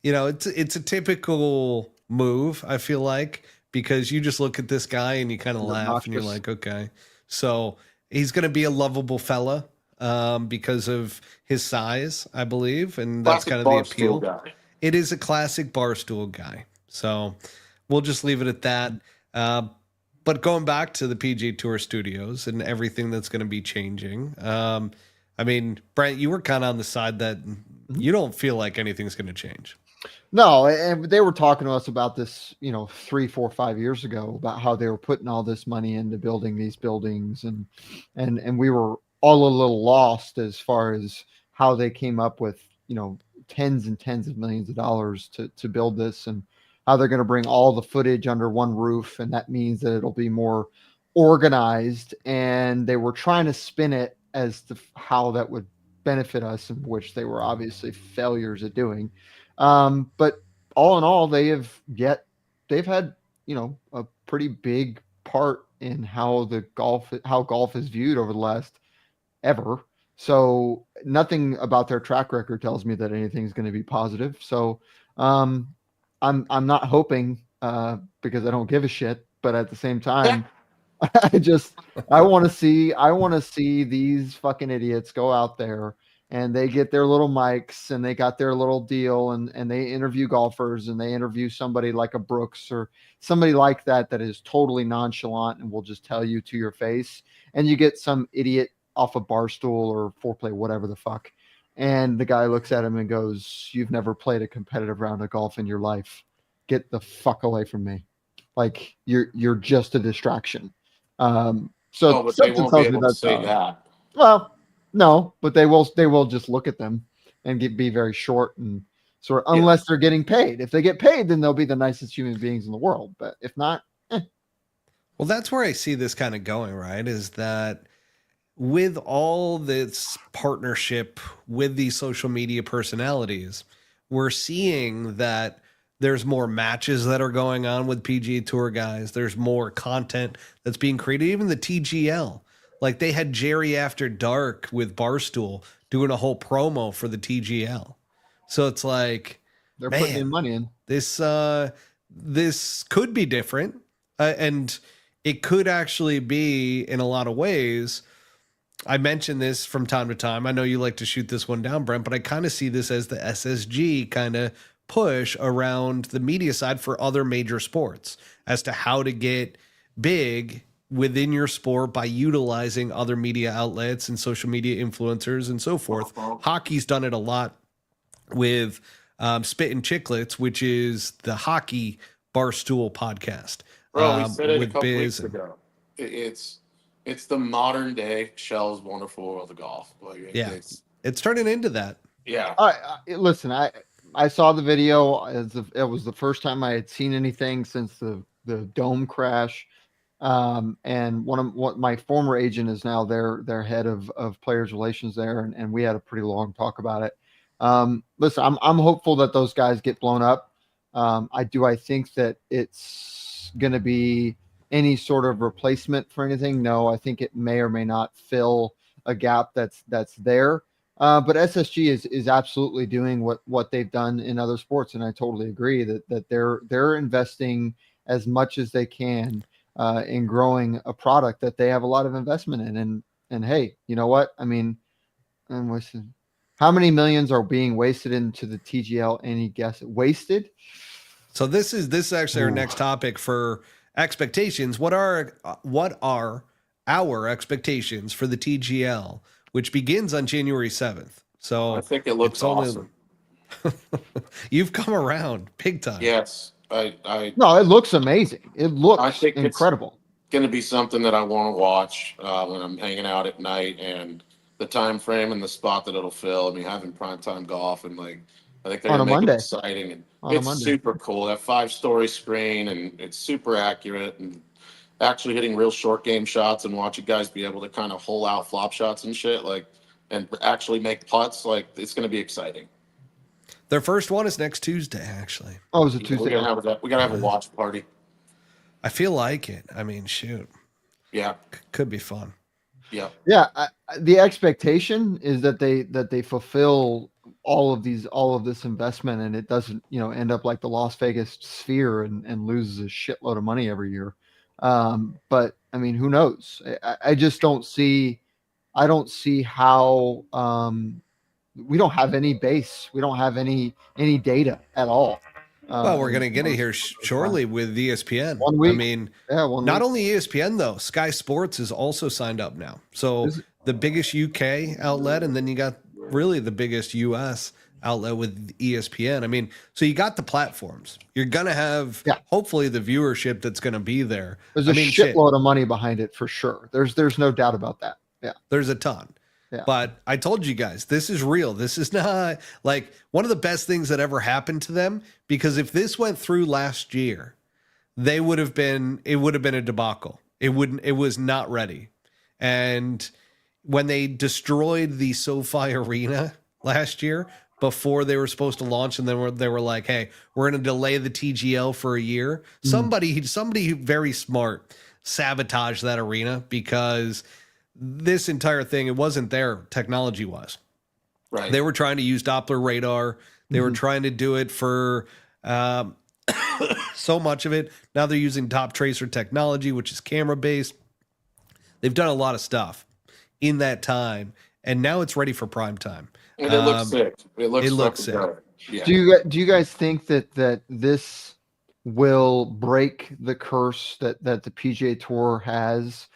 it's a typical move, I feel like, because you just look at this guy and you kind of laugh and you're like, okay. So he's going to be a lovable fella because of his size, I believe. And that's kind of the appeal. Guy. It is a classic Barstool guy. So we'll just leave it at that. But going back to the PGA Tour studios and everything that's going to be changing. I mean, Brent, you were kind of on the side that You don't feel like anything's going to change. No, and they were talking to us about this, 3, 4, 5 years ago about how they were putting all this money into building these buildings, and we were all a little lost as far as how they came up with, tens and tens of millions of dollars to build this, and how they're going to bring all the footage under one roof, and that means that it'll be more organized. And they were trying to spin it as to how that would benefit us, in which they were obviously failures at doing. But all in all, they've had, a pretty big part in how golf is viewed over the last ever. So nothing about their track record tells me that anything's going to be positive. So I'm not hoping because I don't give a shit, but at the same time, I want to see these fucking idiots go out there and they get their little mics and they got their little deal, and they interview golfers, and they interview somebody like a Brooks or somebody like that is totally nonchalant and will just tell you to your face. And you get some idiot off a Barstool or Foreplay, whatever the fuck. And the guy looks at him and goes, "You've never played a competitive round of golf in your life. Get the fuck away from me. Like you're just a distraction." So But they won't be able to say that. Well, no, but they will just look at them and be very short and sort of, unless they're getting paid. If they get paid, then they'll be the nicest human beings in the world. But if not, Well, that's where I see this kind of going, right? Is that with all this partnership with these social media personalities, we're seeing that there's more matches that are going on with PGA Tour guys. There's more content that's being created. Even the TGL, like they had Jerry After Dark with Barstool doing a whole promo for the TGL. So it's like they're putting in money in this. This could be different, and it could actually be in a lot of ways. I mention this from time to time. I know you like to shoot this one down, Brent, but I kind of see this as the SSG kind of push around the media side for other major sports as to how to get big within your sport by utilizing other media outlets and social media influencers and so forth. Hockey's done it a lot with Spittin' Chicklets, which is the hockey Barstool podcast. Bro, we said it with a couple Biz weeks ago. It's the modern day Shell's Wonderful World of Golf. Like, it's turning into that. Yeah. Listen, I saw the video. It was the first time I had seen anything since the dome crash. And what my former agent is now their head of players relations there, and we had a pretty long talk about it. Listen, I'm hopeful that those guys get blown up. I think that it's going to be any sort of replacement for anything. No, I think it may or may not fill a gap that's there. But SSG is absolutely doing what they've done in other sports, and I totally agree that they're investing as much as they can in growing a product that they have a lot of investment in. And hey, you know what? I mean, how many millions are being wasted into the TGL? Any guess? Wasted? So this is actually our next topic for expectations. What are our expectations for the TGL, which begins on January 7th? So I think it looks awesome. You've come around big time. Yes. No, it looks amazing. It looks incredible. It's going to be something that I want to watch when I'm hanging out at night, and the time frame and the spot that it'll fill. I mean, having primetime golf and I think they're going to make it exciting, and it's super cool. That 5-story screen, and it's super accurate, and actually hitting real short game shots and watching guys be able to kind of hole out flop shots and shit, and actually make putts. It's going to be exciting. Their first one is next Tuesday, actually. Oh, is it Tuesday? We gotta have a watch party. I feel like it. I mean, shoot. Yeah, could be fun. Yeah. Yeah. The expectation is that they fulfill all of this investment, and it doesn't, end up like the Las Vegas Sphere and loses a shitload of money every year. But I mean, who knows? I just don't see how, we don't have any base. We don't have any data at all. Well, we're going to get it here shortly with ESPN. 1 week. I mean, not week. Only ESPN, though. Sky Sports is also signed up now. So the biggest UK outlet, and then you got really the biggest US outlet with ESPN. I mean, so you got the platforms. You're gonna have Yeah. hopefully the viewership that's gonna be there. There's I a mean, shit, shitload of money behind it for sure. There's no doubt about that. Yeah. there's a ton. Yeah. But I told you guys, this is real. This is not like one of the best things that ever happened to them, because if this went through last year, it would have been a debacle. It was not ready. And when they destroyed the SoFi Arena last year before they were supposed to launch, and then they were like, hey, we're going to delay the TGL for a year. Somebody very smart sabotaged that arena, because this entire thing, it wasn't there technology wise. Right. They were trying to use Doppler radar. They were trying to do it for so much of it. Now they're using top tracer technology, which is camera based. They've done a lot of stuff in that time, and now it's ready for prime time. And it looks sick. It looks sick. good. Yeah. Do you guys think that this will break the curse that the PGA Tour has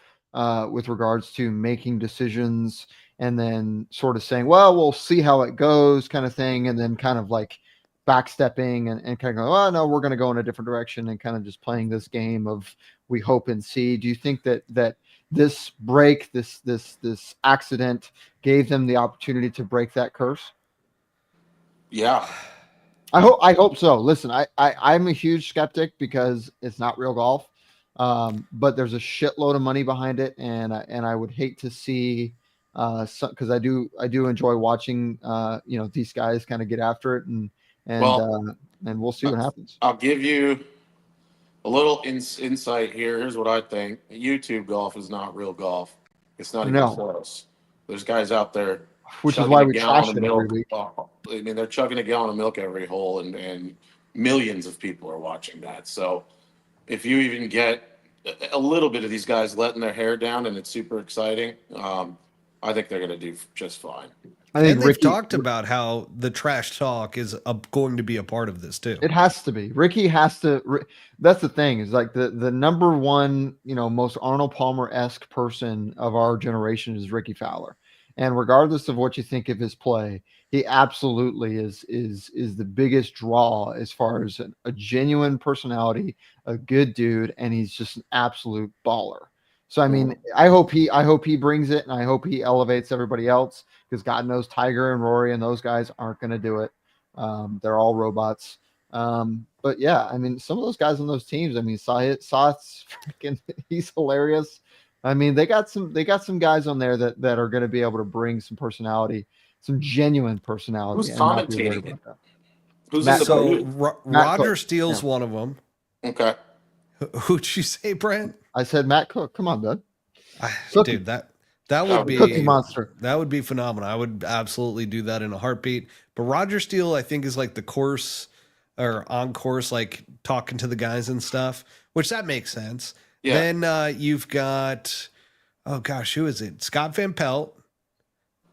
with regards to making decisions and then sort of saying, well, we'll see how it goes, kind of thing, and then kind of like backstepping and kind of go, oh no, we're going to go in a different direction, and kind of just playing this game of we hope and see? Do you think that this break, this accident gave them the opportunity to break that curse? Yeah. I hope so. Listen, I'm a huge skeptic because it's not real golf, but there's a shitload of money behind it, and I would hate to see because I do enjoy watching these guys kind of get after it, and we'll see what happens. I'll give you a little insight here. Here's what I think. YouTube golf is not real golf. It's not even close. There's guys out there, which is why we trash it every week. I mean, they're chugging a gallon of milk every hole, and millions of people are watching that. So if you even get a little bit of these guys letting their hair down and it's super exciting, I think they're going to do just fine. I think they've talked about how the trash talk is going to be a part of this too. It has to be. Ricky has to. That's the thing, is like the number one, most Arnold Palmer-esque person of our generation is Ricky Fowler. And regardless of what you think of his play, he absolutely is the biggest draw as far as a genuine personality, a good dude, and he's just an absolute baller. So I mean, I hope he brings it, and I hope he elevates everybody else, because God knows Tiger and Rory and those guys aren't going to do it. They're all robots. But yeah, I mean, some of those guys on those teams, I mean, Sahith's freaking, he's hilarious. I mean, they got some guys on there that are going to be able to bring some personality, some genuine personality. Who's commentating it? Who's Matt, in the so Roger Steele's one of them. Okay. Who'd you say, Brent? I said Matt Cook. Come on, bud. Dude, that would be Cookie Monster. That would be phenomenal. I would absolutely do that in a heartbeat. But Roger Steele, I think, is like the course or on course, like talking to the guys and stuff, which that makes sense. Yeah. Then you've got, oh gosh, who is it? Scott Van Pelt.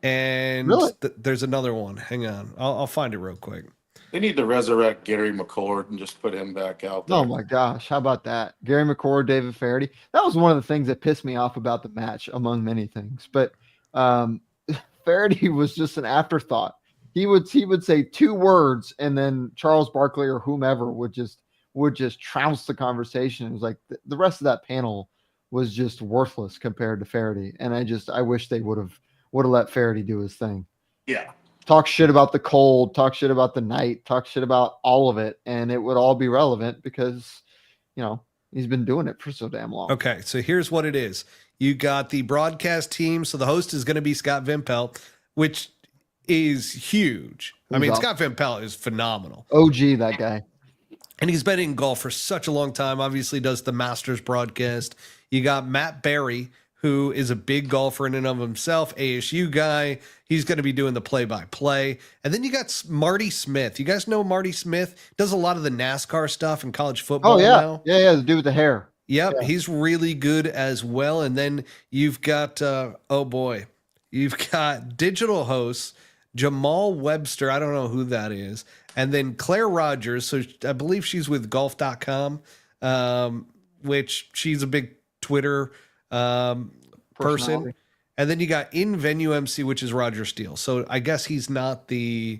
And really? There's another one. Hang on. I'll find it real quick. They need to resurrect Gary McCord and just put him back out there. Oh my gosh, how about that? Gary McCord, David Faraday. That was one of the things that pissed me off about the match, among many things. But Faraday was just an afterthought. He would say two words, and then Charles Barkley or whomever would just trounce the conversation. It was like the rest of that panel was just worthless compared to Faraday. And I wish they would have let Faraday do his thing. Yeah. Talk shit about the cold, talk shit about the night, talk shit about all of it, and it would all be relevant because, he's been doing it for so damn long. Okay, so here's what it is. You got the broadcast team, so the host is going to be Scott Van Pelt, which is huge. Scott Van Pelt is phenomenal. OG, that guy. And he's been in golf for such a long time, obviously does the Masters broadcast. You got Matt Barry, who is a big golfer in and of himself, ASU guy. He's going to be doing the play-by-play. And then you got Marty Smith. You guys know Marty Smith? Does a lot of the NASCAR stuff in college football now. Yeah, the dude with the hair. Yep, yeah. He's really good as well. And then you've got, you've got digital hosts, Jamal Webster. I don't know who that is. And then Claire Rogers. So I believe she's with golf.com, which she's a big Twitter person. And then you got in venue MC, which is Roger Steele. So I guess he's not the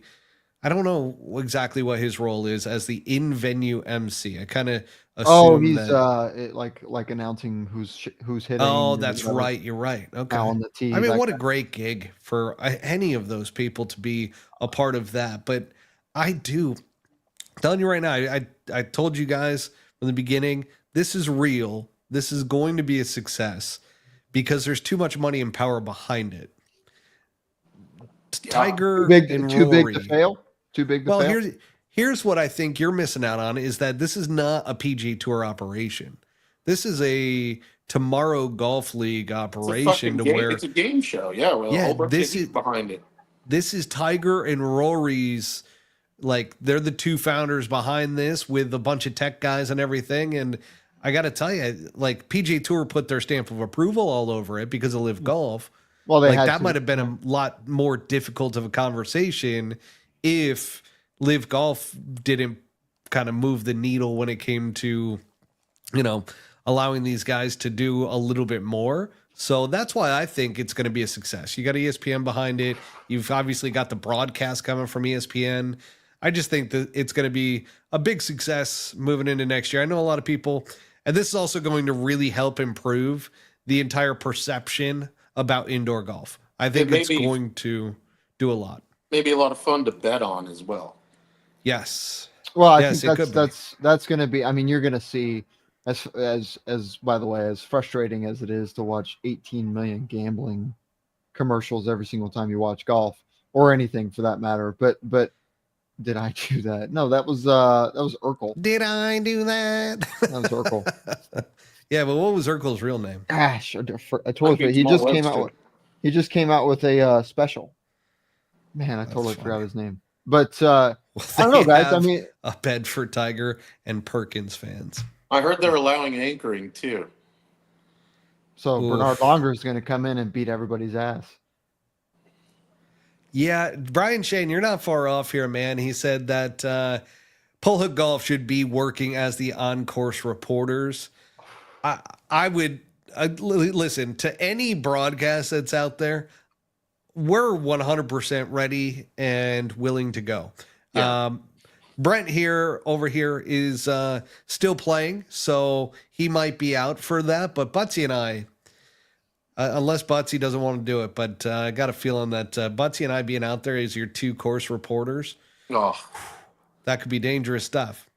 I don't know exactly what his role is as the in-venue MC. I kind of Oh, assume he's that. like announcing who's hitting. Oh, or that's whatever, right. You're right. now Okay. on the tee. I mean, That what a guy. great gig for any of those people to be a part of that. But I do, telling you right now, I told you guys from the beginning, this is real. This is going to be a success because there's too much money and power behind it. Yeah. Tiger and Too big to Rory. fail. Too big to Well, fail. here's what I think you're missing out on is that this is not a PG Tour operation. This is a Tomorrow Golf League It's a operation fucking to game. where It's a game show. Yeah, with a yeah, whole bunch of heat behind it. this is Tiger and Rory's, like they're the two founders behind this with a bunch of tech guys and everything. And I got to tell you, like PGA Tour put their stamp of approval all over it because of Live Golf. Well, they Like had that to. might have been a lot more difficult of a conversation if Live Golf didn't kind of move the needle when it came to, you know, allowing these guys to do a little bit more. So that's why I think it's going to be a success. You got ESPN behind it. You've obviously got the broadcast coming from ESPN. I just think that it's going to be a big success moving into next year. I know a lot of people, and this is also going to really help improve the entire perception about indoor golf. I think it's going to do a lot. Maybe a lot of fun to bet on as well. Yes. Well, I Yes, think it could be. that's going to be. I mean, you're going to see as by the way, as frustrating as it is to watch 18 million gambling commercials every single time you watch golf or anything for that matter. But did I do that? No, that was Urkel. Did I do that? That was Urkel. Yeah, but what was Urkel's real name? Gosh, I totally forgot. He just came out with a special. Man, I totally forgot his name. But I don't know, guys. I mean, a Bedford Tiger and Perkins fans. I heard they're allowing anchoring too. So Bernard Longer is going to come in and beat everybody's ass. Yeah, Brian Shane, you're not far off here, man. He said that Pull Hook Golf should be working as the on-course reporters. I would listen to any broadcast that's out there. We're 100% ready and willing to go. Yeah. Brent over here is still playing, so he might be out for that. But Buttsy and I, unless Buttsy doesn't want to do it, but I got a feeling that Buttsy and I being out there as your two course reporters, that could be dangerous stuff.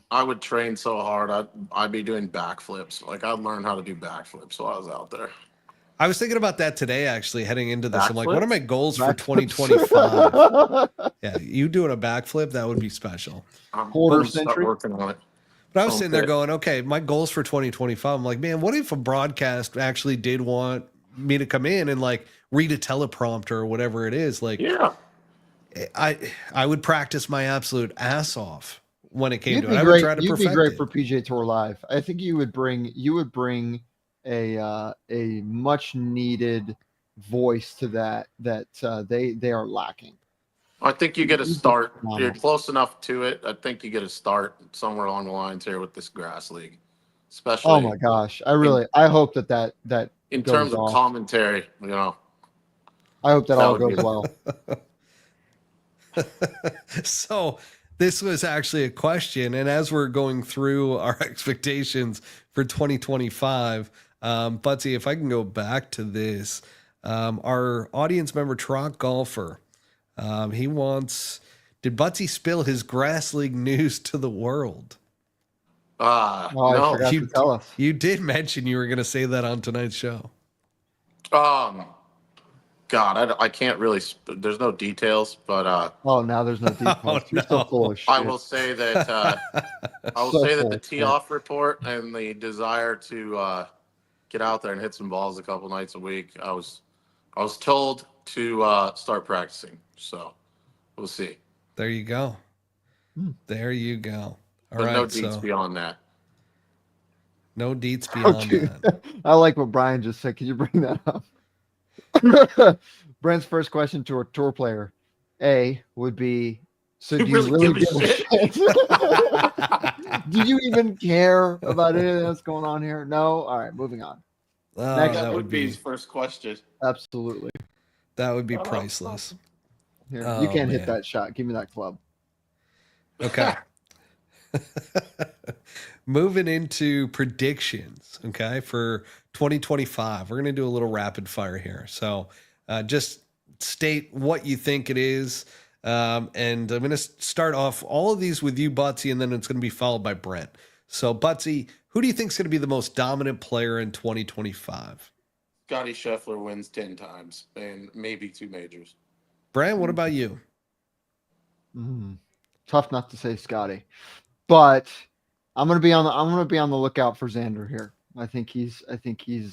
I would train so hard. I'd be doing backflips. Like I'd learn how to do backflips while I was out there. I was thinking about that today, actually, heading into this. Backflips? I'm like, what are my goals for 2025? Yeah, you doing a backflip, that would be special. I'm Quarter start century? working on it. But I was sitting there going, okay, my goals for 2025. I'm like, man, what if a broadcast actually did want me to come in and like read a teleprompter or whatever it is? Like, Yeah. I would practice my absolute ass off when it came You'd to be it. I great. would try to You'd perfect be great it. for PGA Tour Live. I think you would bring a much needed voice to that they are lacking. I think you get a start. You're close enough to it. I think you get a start somewhere along the lines here with this grass league, especially. Oh my gosh! I hope that in goes terms of off. commentary, you know. I hope that all would goes be- well. So this was actually a question, and as we're going through our expectations for 2025, Buttsy, if I can go back to this, our audience member Trot Golfer, he wants, did Buttsy spill his grass league news to the world? I No. forgot to tell us. You did mention you were going to say that on tonight's show. God, I can't really. There's no details, but Oh, now there's no details. Oh, You're so no. full of shit. I will say that So full the of tee shit. off report and the desire to get out there and hit some balls a couple nights a week. I was told to start practicing, so we'll see. There you go. There you go. All But right, no deets so beyond that. no deets beyond that. I like what Brian just said. Can you bring that up? Brent's first question to a tour player, would be, so do you really give a shit? Do you even care about anything that's going on here? No? All right, moving on. Next, That would be his first question. Absolutely. that would be priceless. Here, you Oh, can't hit man. that shot. Give me that club. Okay. Moving into predictions, okay, for 2025. We're going to do a little rapid fire here. So just state what you think it is. And I'm going to start off all of these with you, Buttsy, and then it's going to be followed by Brent. So, Buttsy, who do you think is going to be the most dominant player in 2025? Scotty Scheffler wins 10 times and maybe 2 majors. Brent, what about you? Tough not to say Scotty, but I'm gonna be on the lookout for Xander here. I think he's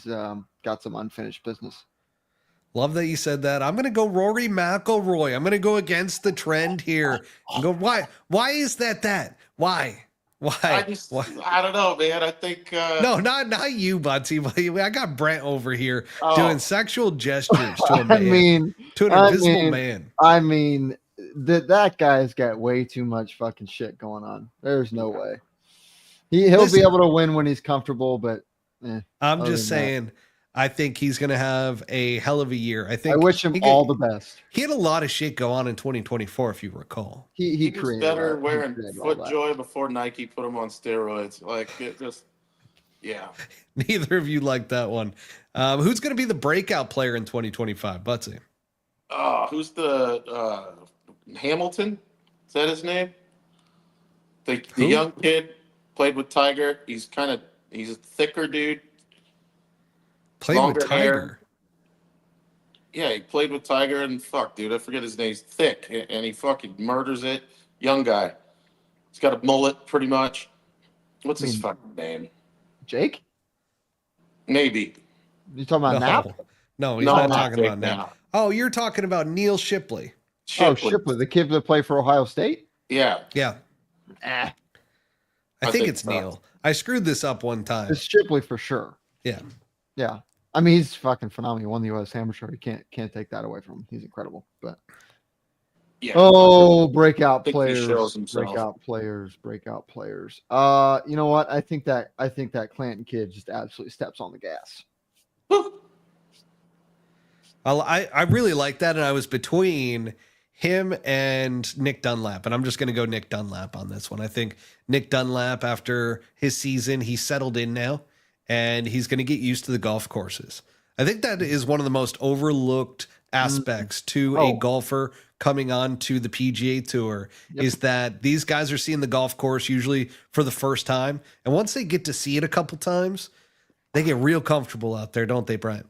got some unfinished business. Love that you said that. I'm going to go Rory McIlroy. I'm going to go against the trend here and go, why? Why is that? Why? I Why? don't know, man. I think No, not you, Buttsy. I got Brent over here Oh. doing sexual gestures to a I man, mean, to an invisible man. I mean that guy's got way too much fucking shit going on. There's no way. He'll Listen, be able to win when he's comfortable, but I'm other just than that, saying, I think he's going to have a hell of a year. I think I wish him all the best. He had a lot of shit go on in 2024, if you recall. He was created better that. wearing He created all that. FootJoy before Nike put him on steroids. Like, it just, yeah. Neither of you like that one. Who's going to be the breakout player in 2025, Buttsy? Who's the Hamilton? Is that his name? The Who? young kid played with Tiger. He's a thicker dude. Played with Longer Tiger. hair. Yeah, he played with Tiger and dude, I forget his name. He's thick and he fucking murders it. Young guy. He's got a mullet pretty much. What's his fucking name? Jake? Maybe. You talking about Nap? No, he's No, not not talking Jake about Nap. Knapp. Oh, you're talking about Neil Shipley. Oh, Shipley, the kid that played for Ohio State? Yeah. Yeah. Eh, I think it's so. Neil. I screwed this up one time. it's Shipley for sure. Yeah. Yeah. I mean, he's fucking phenomenal. He won the U.S. Amateur. You can't take that away from him. He's incredible. But Yeah. breakout think he shows players, himself. breakout players. You know what? I think that Clanton kid just absolutely steps on the gas. I really like that, and I was between him and Nick Dunlap, and I'm just going to go Nick Dunlap on this one. I think Nick Dunlap, after his season, he's settled in now, and he's going to get used to the golf courses. I think that is one of the most overlooked aspects to a golfer coming on to the PGA Tour is that these guys are seeing the golf course usually for the first time, and once they get to see it a couple times, they get real comfortable out there, don't they, Brent?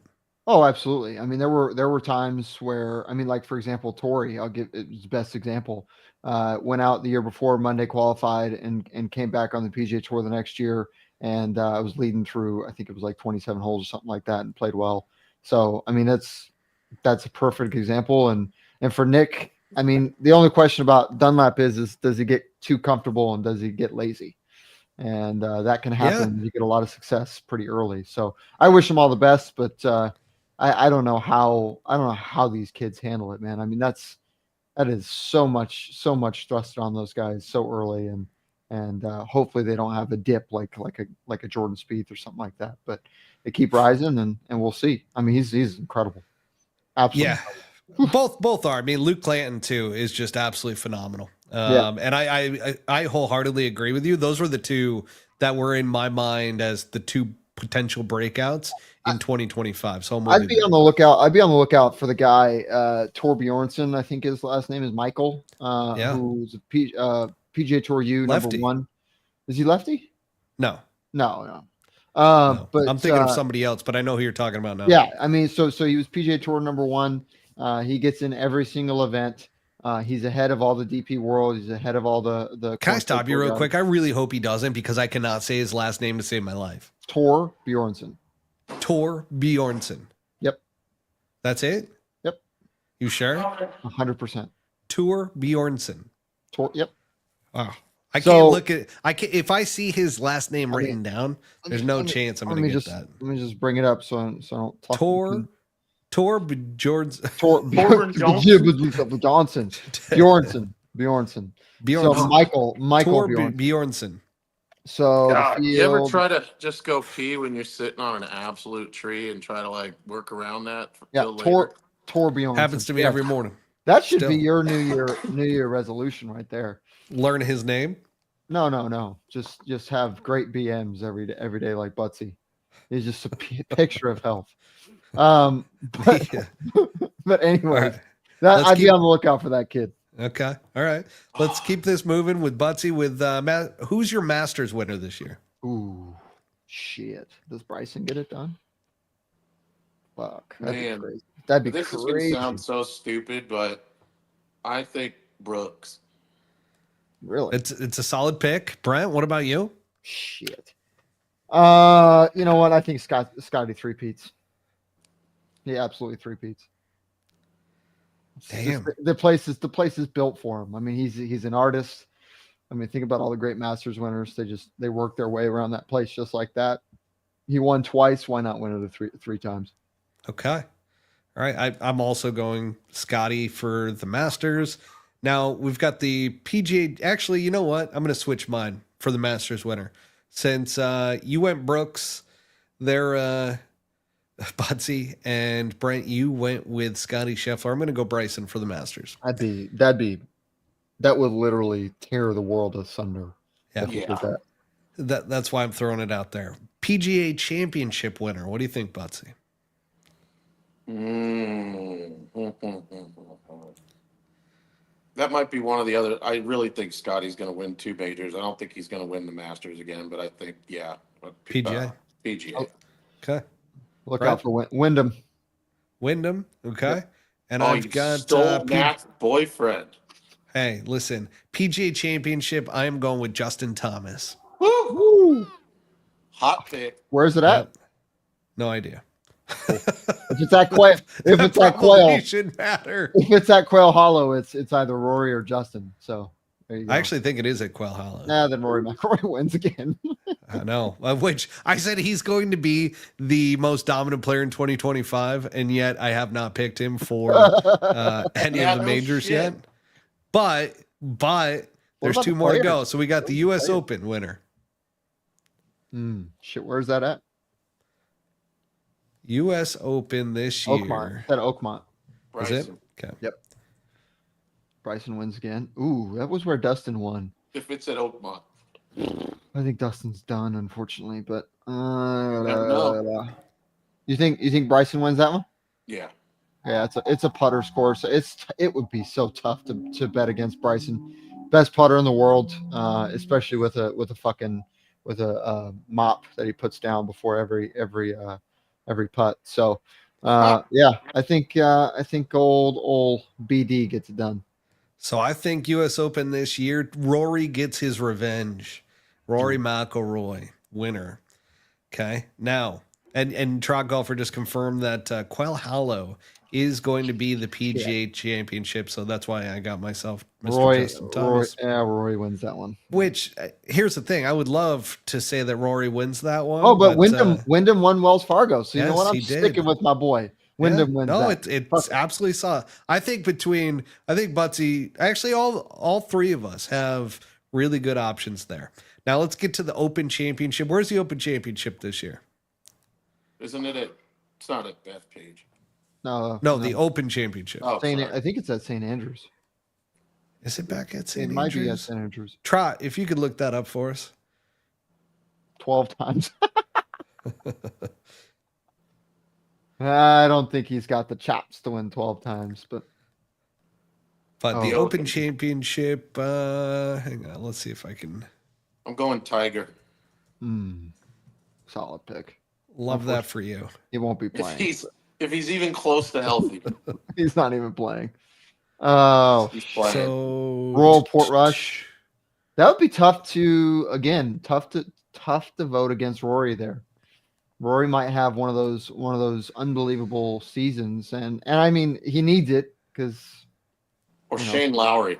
Oh, absolutely. I mean, there were times where, I mean, like for example, Torrey, I'll give it the best example. Went out the year before, Monday qualified, and came back on the PGA Tour the next year, and I was leading through, I think it was like 27 holes or something like that, and played well. So, I mean, that's a perfect example. And for Nick, I mean, the only question about Dunlap is does he get too comfortable and does he get lazy? And that can happen. You get a lot of success pretty early. So I wish him all the best, but I don't know how these kids handle it, man. I mean, that is so much thrust on those guys so early, and hopefully they don't have a dip like a Jordan Spieth or something like that. But they keep rising, and we'll see. I mean, he's incredible. Absolutely. Yeah, both are. I mean, Luke Clanton too is just absolutely phenomenal. And I wholeheartedly agree with you. Those were the two that were in my mind as the two potential breakouts in 2025. So I'd be on the lookout. I'd be on the lookout for the guy Tor Bjornsson. I think his last name is Michael. Who's a PGA Tour U lefty. number 1. Is he lefty? No. No. No. But I'm thinking of somebody else, but I know who you're talking about now. Yeah, I mean, so he was PGA Tour number 1. He gets in every single event. He's ahead of all the DP World. He's ahead of all the. Can I stop you real quick? I really hope he doesn't because I cannot say his last name to save my life. Tor Bjornsson. Tor Bjornsson. Yep. That's it? Yep. You sure? 100%. Tor Bjornsson. Tor. Yep. Wow. I can't look at. I can if I see his last name written down. There's no chance I'm going to get that. Let me just bring it up so I don't talk. Tor Bjornsson. Bjornsson. Bjornsson. So Michael Tor Bjornsson. Bjornsson. So God, you ever try to just go pee when you're sitting on an absolute tree and try to like work around that? Yeah, Tor Bjornsson Happens to me every morning. That should Still. be your New Year resolution right there. Learn his name. No. Just have great BMs every day like Buttsy. He's just a picture of health. But, Yeah. but All anyways, right. I'd be on the lookout for that kid. Okay. All right. Let's keep this moving with Buttsy. With who's your Masters winner this year? Ooh, shit. Does Bryson get it done? Fuck. That'd Man, be crazy. That'd be this is going to crazy. sound so stupid, but I think Brooks. Really? It's a solid pick. Brent, what about you? Shit. You know what? I think Scotty three-peats. He absolutely three-peats. Damn. The place is built for him. I mean, he's an artist. I mean, think about all the great Masters winners. They work their way around that place just like that. He won twice. Why not win it three times? Okay. All right. I'm also going Scotty for the Masters. Now we've got the PGA. Actually, you know what? I'm going to switch mine for the Masters winner. Since you went Brooks, there, Buttsy, and Brent, you went with Scotty Scheffler. I'm going to go Bryson for the Masters. That would literally tear the world asunder. Yeah. That's why I'm throwing it out there. PGA Championship winner. What do you think, Buttsy? That might be one of the other. I really think Scotty's going to win 2 majors. I don't think he's going to win the Masters again, but I think, PGA. PGA. Oh. Okay. Look out for Wyndham. Wyndham. Okay. Yep. And Oh, I've you got stole Matt's boyfriend. Hey, listen, PGA Championship. I am going with Justin Thomas. Woo! Hot pick. Where's it at? Yep. No idea. If it's at Quail, shouldn't matter. If it's at Quail Hollow, it's either Rory or Justin. So there you go. I actually think it is at Quail Hollow. Then Rory McIlroy wins again. I know. Which I said he's going to be the most dominant player in 2025, and yet I have not picked him for any of the majors yet. But there's 2 more to go. So we got the U.S. Open winner. Shit, where's that at? U.S. Open this year. Oakmont. At Oakmont. Is it? Okay. Yep. Bryson wins again. Ooh, that was where Dustin won. If it's at Oakmont. I think Dustin's done, unfortunately. But No. You think Bryson wins that one? Yeah. Yeah, it's a putter score, so it would be so tough to bet against Bryson. Best putter in the world, especially with a mop that he puts down before every putt. So yeah, I think old BD gets it done. So I think U.S. Open this year, Rory gets his revenge. Rory McIlroy, winner. Okay, now and Trot Golfer just confirmed that Quail Hollow is going to be the PGA Championship, so that's why I got myself Mr. Justin Thomas. Rory wins that one. Which here's the thing, I would love to say that Rory wins that one. Oh, but Wyndham won Wells Fargo, so you know yes, what? I'm sticking with my boy. Wyndham wins. No, that. it's absolutely solid. I think Buttsy, actually all 3 of us have really good options there. Now let's get to the Open Championship. Where's the Open Championship this year? Isn't it it's not at Bethpage. No, the Open Championship. Oh, I think it's at St. Andrews. Is it back at St. Andrews? It might be at St. Andrews. Trot, if you could look that up for us. 12 times. I don't think he's got the chops to win 12 times, but the Open Championship, hang on, let's see if I can. I'm going Tiger. Solid pick. Love that for you. He won't be playing. If he's even close to healthy. He's not even playing. Oh, so Royal Portrush. That would be tough to vote against Rory there. Rory might have one of those unbelievable seasons, and I mean he needs it because. Or Shane Lowry.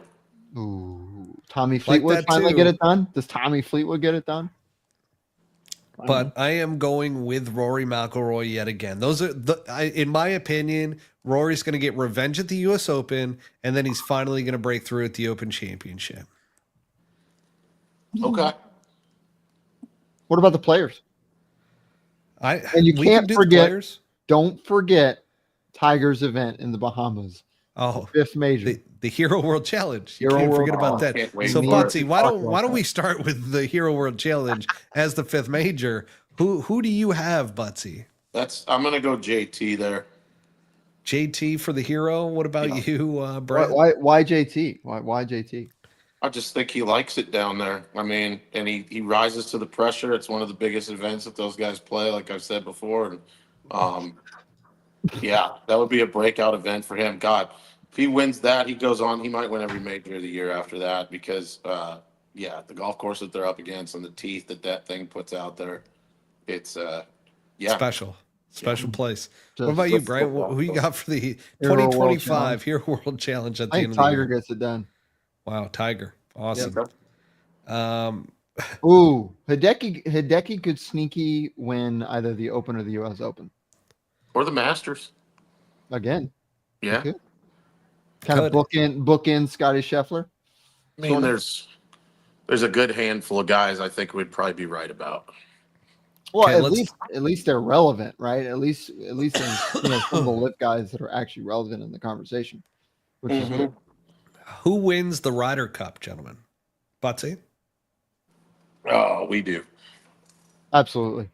Ooh, Tommy Fleetwood that finally too. get it done? Does Tommy Fleetwood get it done? But I am going with Rory McIlroy yet again. Those are in my opinion, Rory's going to get revenge at the U.S. Open, and then he's finally going to break through at the Open Championship. Okay. What about the players? And you can't forget. Don't forget Tiger's event in the Bahamas. Oh, Fifth major. the Hero World Challenge. You Hero can't World forget about that. Can't wait So, for Buttsy, it. why don't we start with the Hero World Challenge as the fifth major? Who do you have, Buttsy? I'm gonna go JT there. JT for the hero. What about Yeah. you, Brett? Why JT? Why JT? I just think he likes it down there. I mean, and he rises to the pressure. It's one of the biggest events that those guys play, like I've said before. And yeah, that would be a breakout event for him. God, if he wins that, he goes on. He might win every major of the year after that because, yeah, the golf course that they're up against and the teeth that thing puts out there, it's yeah. Special place. Just What about you, just Brian? football. Who you got for the Hero World 2025 Hero World Challenge at the I end think of the Tiger year? gets it done. Wow, Tiger. Awesome. Ooh, Hideki could sneaky win either the Open or the U.S. Open Or the Masters. again. Yeah. Okay. Kind of bookend Scotty Scheffler. I mean, Sort of. there's a good handful of guys I think we'd probably be right about. Well, Okay, at least they're relevant, right? At least there's some of the lip guys that are actually relevant in the conversation, which is good. Who wins the Ryder Cup, gentlemen? Buttsy? Oh, we do. Absolutely,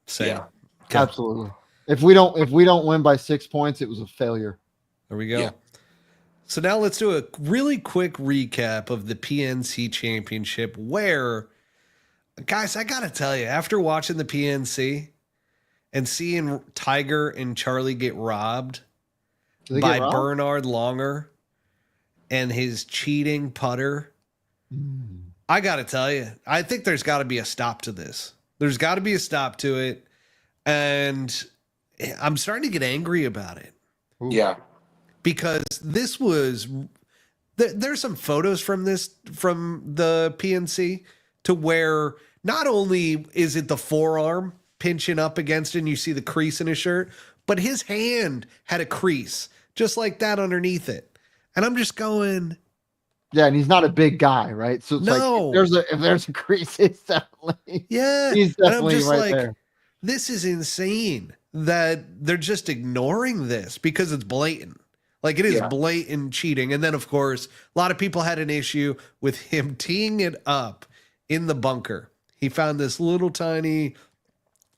Same. Yeah. Okay, absolutely. If we don't win by 6 points, it was a failure. there we go. Yeah. So now let's do a really quick recap of the PNC Championship where, guys, I got to tell you, after watching the PNC and seeing Tiger and Charlie get robbed Did they by get robbed? Bernard Longer and his cheating putter, I got to tell you, I think there's got to be a stop to this. There's got to be a stop to it. And I'm starting to get angry about it Yeah. because this was, there's some photos from the PNC to where not only is it the forearm pinching up against it and you see the crease in his shirt, but his hand had a crease just like that underneath it. And I'm just going, Yeah, and he's not a big guy, right? So it's No. like if there's a crease, it's definitely yeah. he's And I'm definitely just right like, there. this is insane that they're just ignoring this because it's blatant. Like it is Yeah. blatant cheating. And then, of course, a lot of people had an issue with him teeing it up in the bunker. He found this little tiny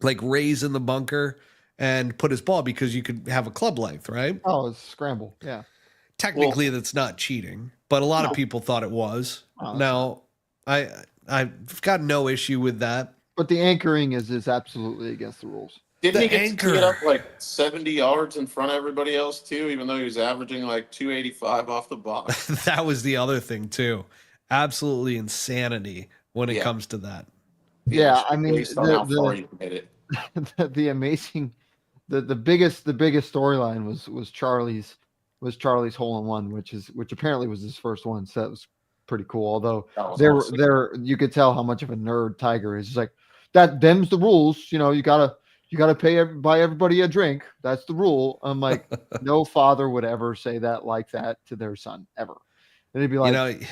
like raise in the bunker and put his ball because you could have a club length, right? Oh, it's scramble. Yeah. Technically, that's not cheating, but a lot of people thought it was. Oh, that's Now, I've got no issue with that. But the anchoring is absolutely against the rules. Didn't The he get anchor. to get up like 70 yards in front of everybody else too, even though he was averaging like 285 off the box? That was the other thing too. Absolutely insanity when it Yeah. comes to that. Yeah, I mean, based on how far you made it. the amazing, the biggest storyline was Charlie's hole in one, which apparently was his first one. So that was pretty cool. Although That was awesome. you could tell how much of a nerd Tiger is. He's like, them's the rules. You know, you gotta buy everybody a drink. That's the rule. I'm like, no father would ever say that like that to their son ever. And he'd be like,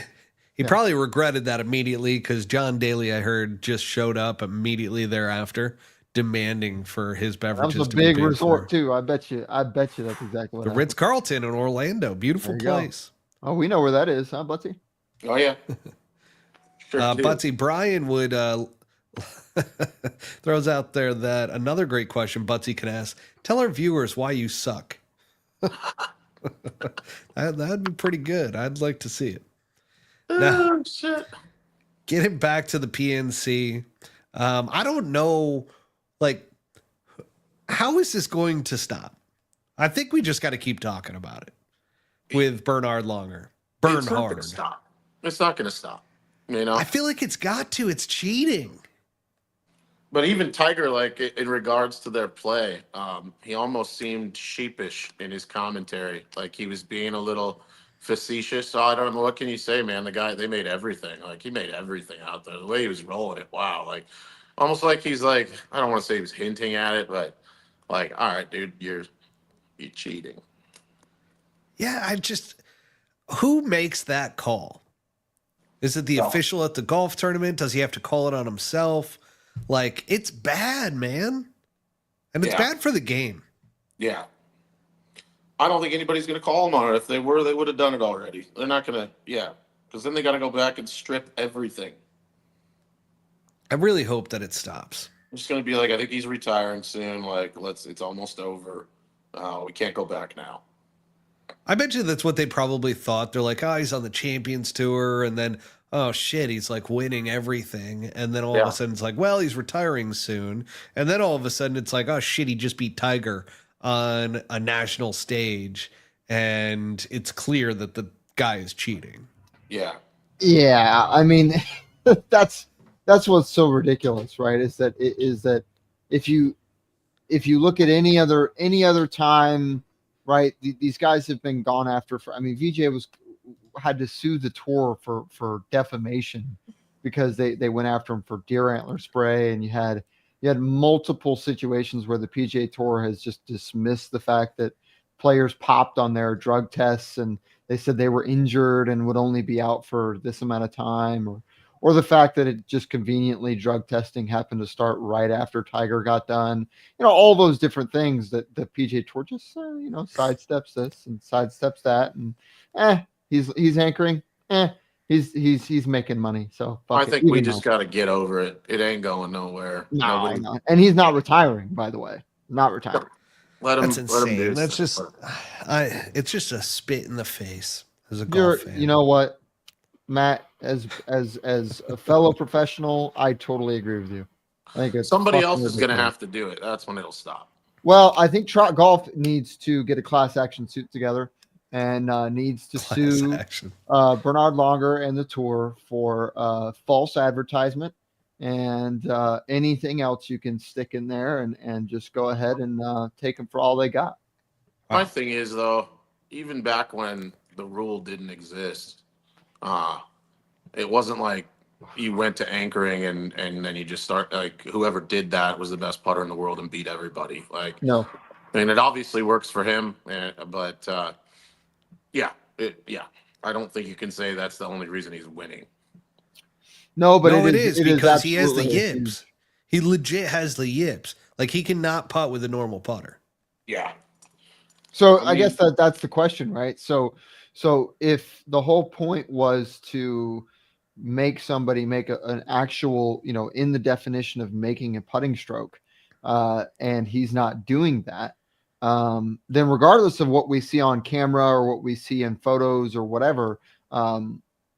He probably regretted that immediately because John Daly, I heard, just showed up immediately thereafter demanding for his that beverages was a to be big paid resort for. too. I bet you that's exactly what The happened. Ritz-Carlton in Orlando. Beautiful There you go. place. Oh, we know where that is, huh, Buttsy? Oh yeah. Sure do. Buttsy, Brian would throws out there that another great question Buttsy can ask. Tell our viewers why you suck. That'd be pretty good. I'd like to see it. Now, Oh, shit. getting back to the PNC, I don't know, like, how is this going to stop? I think we just got to keep talking about it with Bernard Longer. It's not Bernhard. gonna stop. It's not going to stop. You know. I feel like it's got to. It's cheating. But even Tiger, like in regards to their play, he almost seemed sheepish in his commentary. Like he was being a little facetious. So I don't know, what can you say, man? The guy, they made everything. Like he made everything out there. The way he was rolling it, wow. Like almost like he's like, I don't want to say he was hinting at it, but like, all right, dude, you're cheating. Yeah, who makes that call? Is it the official at the golf tournament? Does he have to call it on himself? Like, it's bad, man. And it's Yeah. bad for the game. Yeah. I don't think anybody's going to call them on it. If they were, they would have done it already. They're not going to, yeah, because then they got to go back and strip everything. I really hope that it stops. It's going to be like, I think he's retiring soon. Like, it's almost over. We can't go back now. I bet you that's what they probably thought. They're like, oh, he's on the Champions Tour, and then, oh shit, he's like winning everything. And then all of a sudden it's like, well, he's retiring soon. And then all of a sudden it's like, oh shit, he just beat Tiger on a national stage. And it's clear that the guy is cheating. Yeah. Yeah. I mean, that's what's so ridiculous, right? Is that if you look at any other time, right? These guys have been gone after for. I mean, VJ had to sue the tour for defamation because they went after him for deer antler spray, and you had multiple situations where the PGA Tour has just dismissed the fact that players popped on their drug tests and they said they were injured and would only be out for this amount of time, or the fact that it just conveniently drug testing happened to start right after Tiger got done. All those different things that the PGA Tour just, sidesteps this and sidesteps that. And he's anchoring. He's making money. So I think we just got to get over it. It ain't going nowhere. No. And he's not retiring, by the way. Not retiring. That's insane. That's just, it's just a spit in the face as a golf fan. You know what, Matt, as a fellow professional, I totally agree with you. I think somebody else is going to have to do it. That's when it'll stop. Well, I think Trot Golf needs to get a class action suit together and needs to sue Bernard Longer and the tour for false advertisement and anything else you can stick in there and just go ahead and take them for all they got. My thing is, though, even back when the rule didn't exist, it wasn't like you went to anchoring and then you just start, like, whoever did that was the best putter in the world and beat everybody. Like, no, I mean, it obviously works for him, but I don't think you can say that's the only reason he's winning. No, but it is because he has the yips. He legit has the yips. Like, he cannot putt with a normal putter. Yeah. So I guess that's the question, right? So if the whole point was to make somebody make an actual, in the definition of making a putting stroke, and he's not doing that, then regardless of what we see on camera or what we see in photos or whatever,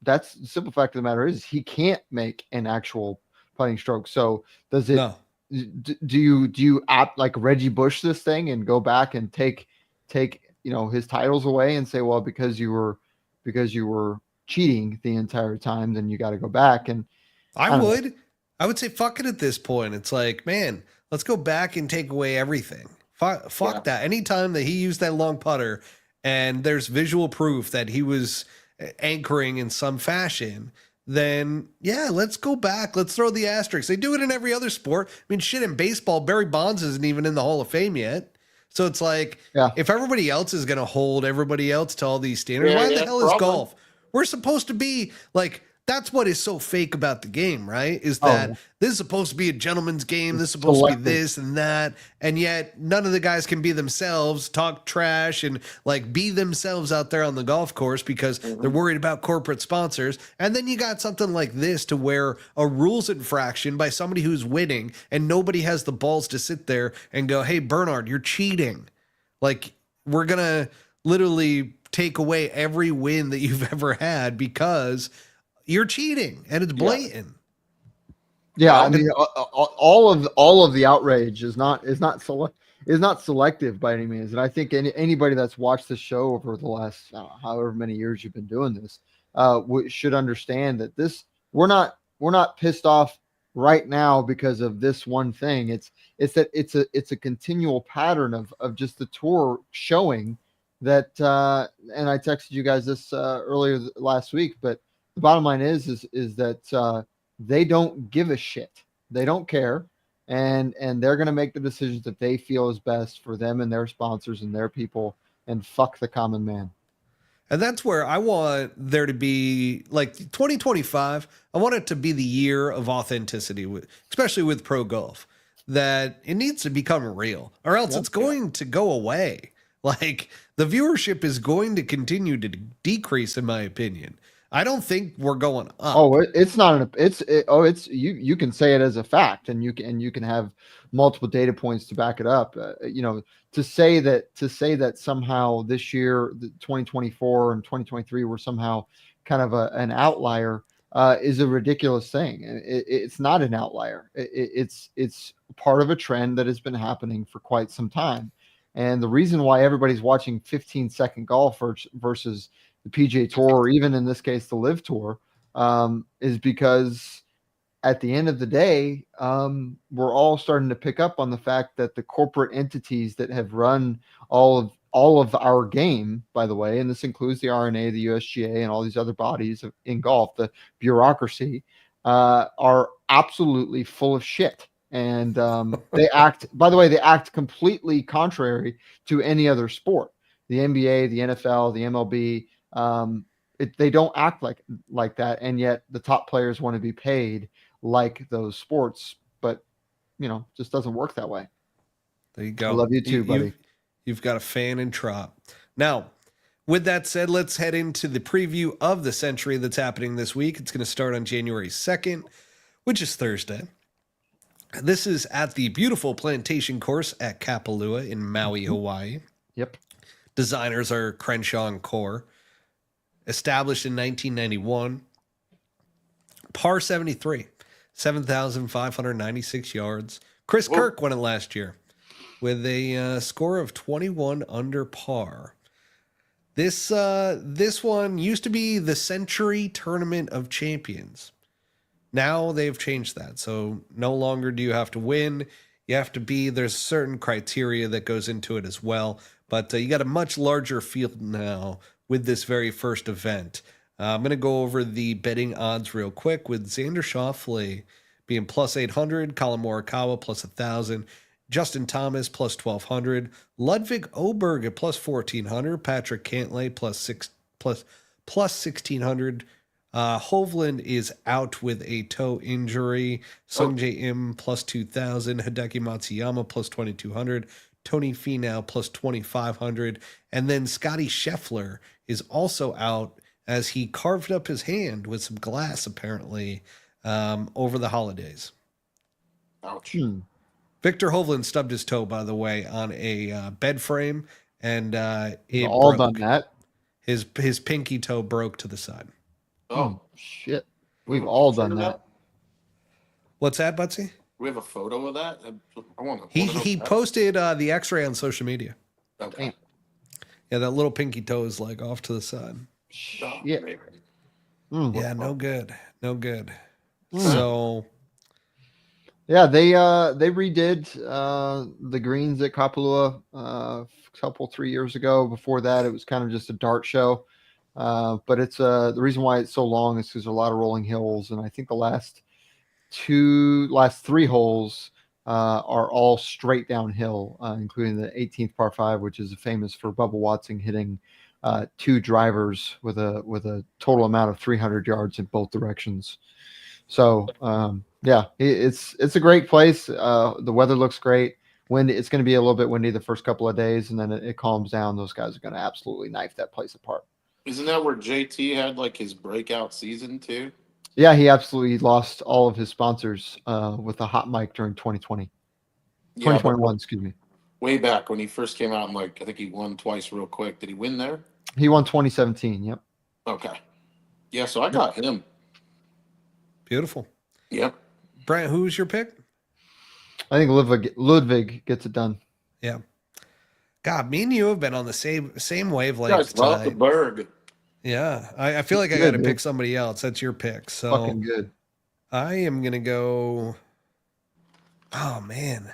that's the simple fact of the matter is he can't make an actual putting stroke. So does it? No. Do you act like Reggie Bush this thing and go back and take his titles away and say, well, because you were cheating the entire time, then you got to go back? And I would say fuck it at this point. It's like, man, let's go back and take away everything. Fuck that. Anytime that he used that long putter and there's visual proof that he was anchoring in some fashion, then let's go back. Let's throw the asterisk. They do it in every other sport. I mean, shit, in baseball, Barry Bonds isn't even in the Hall of Fame yet. So it's like, if everybody else is going to hold everybody else to all these standards, why the hell is golf? We're supposed to be like, that's what is so fake about the game, right? Is that this is supposed to be a gentleman's game. This is supposed to be this and that. And yet none of the guys can be themselves, talk trash and like be themselves out there on the golf course because they're worried about corporate sponsors. And then you got something like this to where a rules infraction by somebody who's winning and nobody has the balls to sit there and go, hey, Bernard, you're cheating. Like, we're going to literally take away every win that you've ever had because you're cheating and it's blatant. Yeah, I mean, all of the outrage is not selective by any means, and I think anybody that's watched the show over the last however many years you've been doing this should understand that we're not pissed off right now because of this one thing. It's a continual pattern of just the tour showing that. And I texted you guys this earlier last week, but the bottom line is that they don't give a shit. They don't care, and they're going to make the decisions that they feel is best for them and their sponsors and their people, and fuck the common man. And that's where I want there to be, like, 2025. I want it to be the year of authenticity, especially with pro golf. That it needs to become real, or else it's going to go away. Like, the viewership is going to continue to decrease, in my opinion. I don't think we're going up. Oh, it's not it's you can say it as a fact, and you can have multiple data points to back it up. To say that somehow this year, 2024 and 2023 were somehow kind of an outlier is a ridiculous thing. It's not an outlier. It's part of a trend that has been happening for quite some time. And the reason why everybody's watching 15-second golf versus the PGA Tour, or even in this case, the Live Tour, is because at the end of the day, we're all starting to pick up on the fact that the corporate entities that have run all of our game, by the way, and this includes the RNA, the USGA, and all these other bodies in golf, the bureaucracy, are absolutely full of shit. And they act completely contrary to any other sport. The NBA, the NFL, the MLB, they don't act like that, and yet the top players want to be paid like those sports, but just doesn't work that way. There you go. I love you too, buddy. You've got a fan in Trop. Now, with that said, let's head into the preview of the Sentry that's happening this week. It's going to start on January 2nd, which is Thursday. This is at the beautiful Plantation Course at Kapalua in Maui, Hawaii. Yep. Designers are Crenshaw and Core. Established in 1991. Par 73. 7,596 yards. Chris Kirk won it last year with a score of 21 under par. This one used to be the Sentry Tournament of Champions. Now they've changed that. So no longer do you have to win. You have to be, there's certain criteria that goes into it as well. But you got a much larger field now with this very first event. I'm going to go over the betting odds real quick with Xander Schauffele being plus 800, Colin Morikawa plus 1,000, Justin Thomas plus 1,200, Ludwig Oberg at plus 1,400, Patrick Cantlay plus 1,600. Hovland is out with a toe injury. Sungjae Im plus 2,000, Hideki Matsuyama plus 2,200, Tony Finau plus 2,500, and then Scotty Scheffler is also out as he carved up his hand with some glass, apparently, over the holidays. Ouch. Victor Hovland stubbed his toe, by the way, on a bed frame, and it all broke. done that. His pinky toe broke to the side. Oh, shit. We've all done that. What's that, Buttsy? We have a photo of that. I want to. He posted the X-ray on social media. Okay. Yeah, that little pinky toe is like off to the side. Yeah. Yeah, no good. So yeah, they redid the greens at Kapalua a couple 3 years ago. Before that, it was kind of just a dart show. But it's the reason why it's so long is because there's a lot of rolling hills, and I think the last three holes are all straight downhill, including the 18th par 5, which is famous for Bubba Watson hitting two drivers with a total amount of 300 yards in both directions. So yeah, it's a great place. The weather looks great. It's going to be a little bit windy the first couple of days, and then it calms down. Those guys are going to absolutely knife that place apart. Isn't that where JT had like his breakout season too? Yeah, he absolutely lost all of his sponsors with the hot mic during 2020. 2021, excuse me. Way back when he first came out, and I think he won twice real quick. Did he win there? He won 2017, yep. Okay. Yeah, so I got him. Beautiful. Yep. Brent, who's your pick? I think Ludwig gets it done. Yeah. God, me and you have been on the same wavelength. You guys love the Berg. Yeah. I feel like I got to pick somebody else. That's your pick. So fucking good. I am going to go. Oh, man.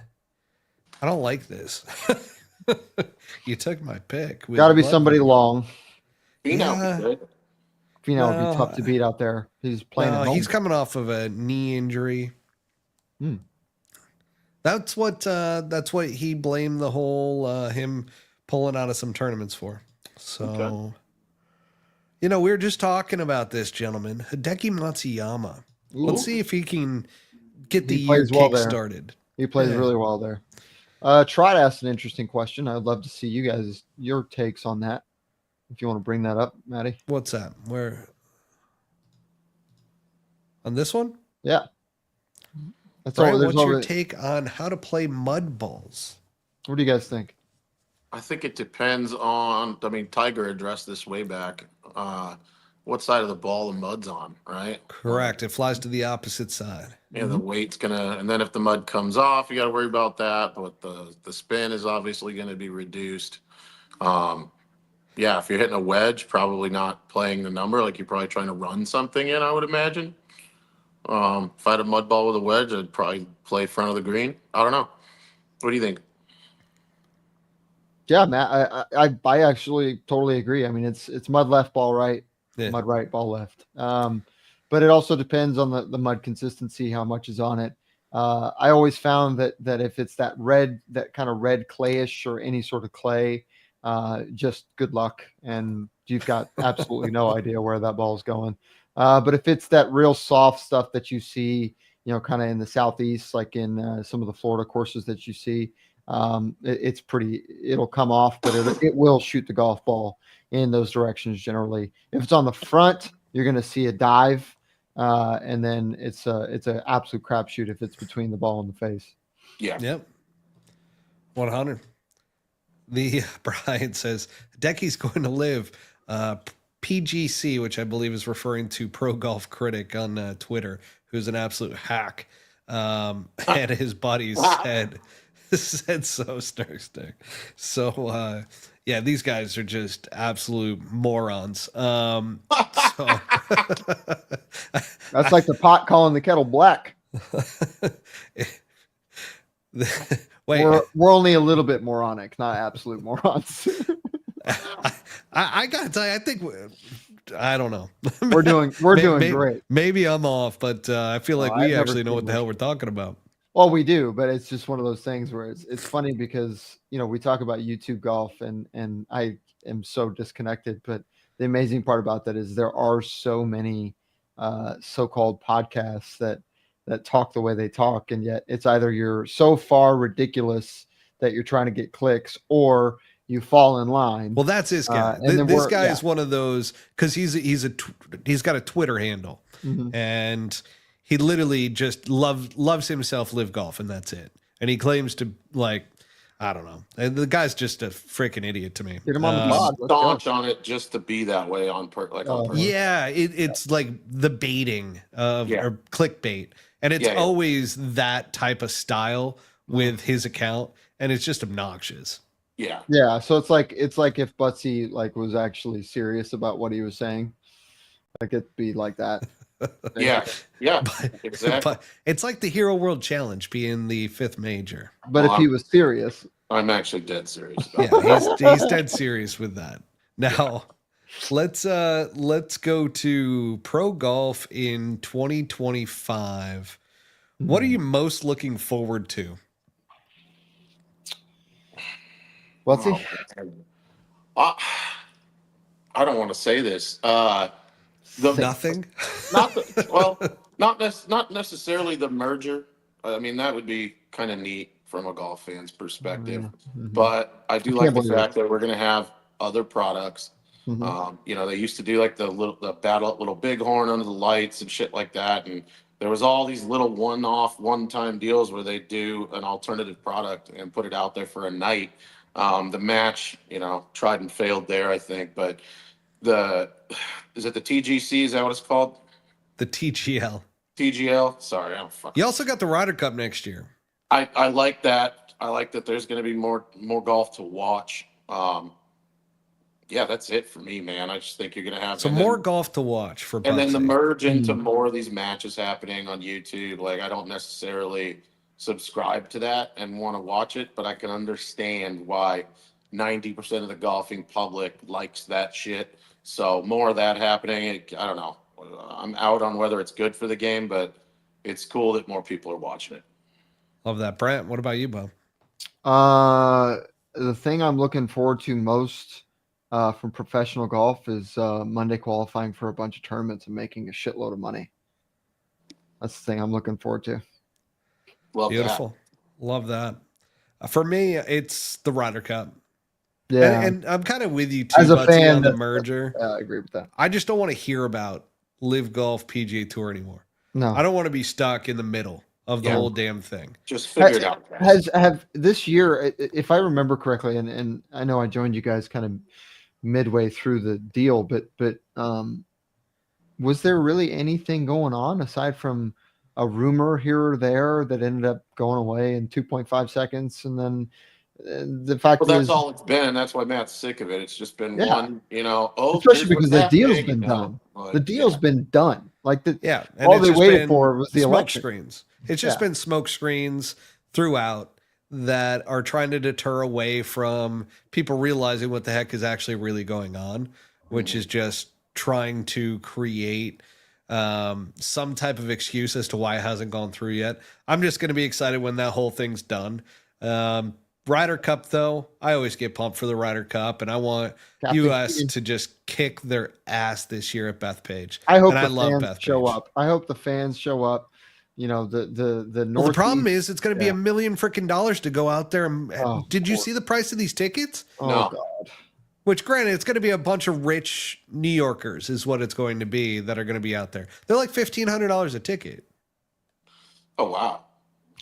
I don't like this. You took my pick. Got to be somebody long. Finau would be tough to beat out there. He's playing at home. He's coming off of a knee injury. That's what he blamed the whole him pulling out of some tournaments for. So, we were just talking about this, gentleman. Hideki Matsuyama. Let's see if he can get the year kick started. He plays really well there. Trot asked an interesting question. I'd love to see your takes on that. If you want to bring that up, Maddie. What's that? Where on this one? Yeah. That's all. Brian, There's what's your always. take on how to play mud balls? What do you guys think? I think it depends on. I mean, Tiger addressed this way back. What side of the ball the mud's on, right? Correct. It flies to the opposite side. And the weight's gonna, and then if the mud comes off, you got to worry about that. But the spin is obviously going to be reduced. Yeah, if you're hitting a wedge, probably not playing the number. Like you're probably trying to run something in, I would imagine. If I had a mud ball with a wedge, I'd probably play front of the green. I don't know. What do you think? Yeah, Matt. I actually totally agree. I mean, it's mud left, ball right, Yeah. mud right, ball left. But it also depends on the mud consistency, how much is on it. I always found that if it's that kind of red clayish or any sort of clay, just good luck, and you've got absolutely no idea where that ball's going. But if it's that real soft stuff that you see, kind of in the southeast, like in some of the Florida courses that you see, it's pretty. It'll come off, but it will shoot the golf ball in those directions generally. If it's on the front, you're going to see a dive, and then it's an absolute crapshoot if it's between the ball and the face. Yeah. Yep. 100. The Brian says Decky's going to live. PGC, which I believe is referring to Pro Golf Critic on Twitter, who's an absolute hack, and his buddies said so, Snurk. So yeah, these guys are just absolute morons. So That's like the pot calling the kettle black. Wait, we're only a little bit moronic, not absolute morons. I gotta tell you, I think I don't know. We're doing great. Maybe I'm off, but I feel like we actually know what the seen hell we're talking about. Well, we do, but it's just one of those things where it's funny because we talk about YouTube golf and I am so disconnected, but the amazing part about that is there are so many so-called podcasts that talk the way they talk, and yet it's either you're so far ridiculous that you're trying to get clicks or you fall in line. Well, that's this guy. This guy is one of those because he's got a Twitter handle, and he literally just loves himself, live golf, and that's it. And he claims to I don't know. And the guy's just a freaking idiot to me. Get him on the pod. Staunch on it just to be that way on purpose. Yeah, it's like the baiting of or clickbait, and it's always that type of style with his account, and it's just obnoxious. Yeah. Yeah. So it's like if Buttsy was actually serious about what he was saying, it'd be like that. Yeah. Exactly. But it's like the Hero World Challenge being the 5th major. But if he was serious, I'm actually dead serious. He's dead serious with that. Now, let's go to pro golf in 2025. What are you most looking forward to? Buttsy? I don't want to say this. Nothing. Not necessarily the merger. I mean, that would be kind of neat from a golf fan's perspective. Mm-hmm. But I do like the fact that we're going to have other products. They used to do the little bighorn under the lights and shit like that, and there was all these little one-time deals where they do an alternative product and put it out there for a night. The match, tried and failed there, I think. But is it the TGC? Is that what it's called? The TGL. TGL. Sorry, I don't fucking. You also got the Ryder Cup next year. I like that. I like that. There's going to be more golf to watch. Yeah, that's it for me, man. I just think you're going to have more golf to watch for Buttsy. And then the merge into more of these matches happening on YouTube. I don't necessarily subscribe to that and want to watch it, but I can understand why 90% of the golfing public likes that shit. So more of that happening. I don't know. I'm out on whether it's good for the game, but it's cool that more people are watching it. Love that. Brent, what about you, Bo? The thing I'm looking forward to most from professional golf is Monday qualifying for a bunch of tournaments and making a shitload of money. That's the thing I'm looking forward to. Love Beautiful. That. Love that. For me, it's the Ryder Cup. Yeah. And I'm kind of with you too, As a Buttsy, fan, on the merger. I agree with that. I just don't want to hear about Live Golf PGA Tour anymore. No. I don't want to be stuck in the middle of the whole damn thing. Just figure it out. Have this year, if I remember correctly, and I know I joined you guys kind of midway through the deal, but was there really anything going on aside from a rumor here or there that ended up going away in 2.5 seconds? And then the fact Well, that's is, all it's been. That's why Matt's sick of it. It's just been one, especially because the deal's been done. The deal's been done. Like all they waited for was the smoke election. Screens. It's just been smoke screens throughout that are trying to deter away from people realizing what the heck is actually really going on, which is just trying to create some type of excuse as to why it hasn't gone through yet. I'm just going to be excited when that whole thing's done. Ryder Cup, though, I always get pumped for the Ryder Cup, and I want US to just kick their ass this year at Bethpage. I hope and the fans show up. I hope the fans show up. You know, the Northeast. Well, the problem is it's going to be $1 million freaking dollars to go out there. And did you see the price of these tickets? Oh, no. God. Which, granted, it's going to be a bunch of rich New Yorkers is what it's going to be that are going to be out there. They're like $1,500 a ticket. Oh, wow.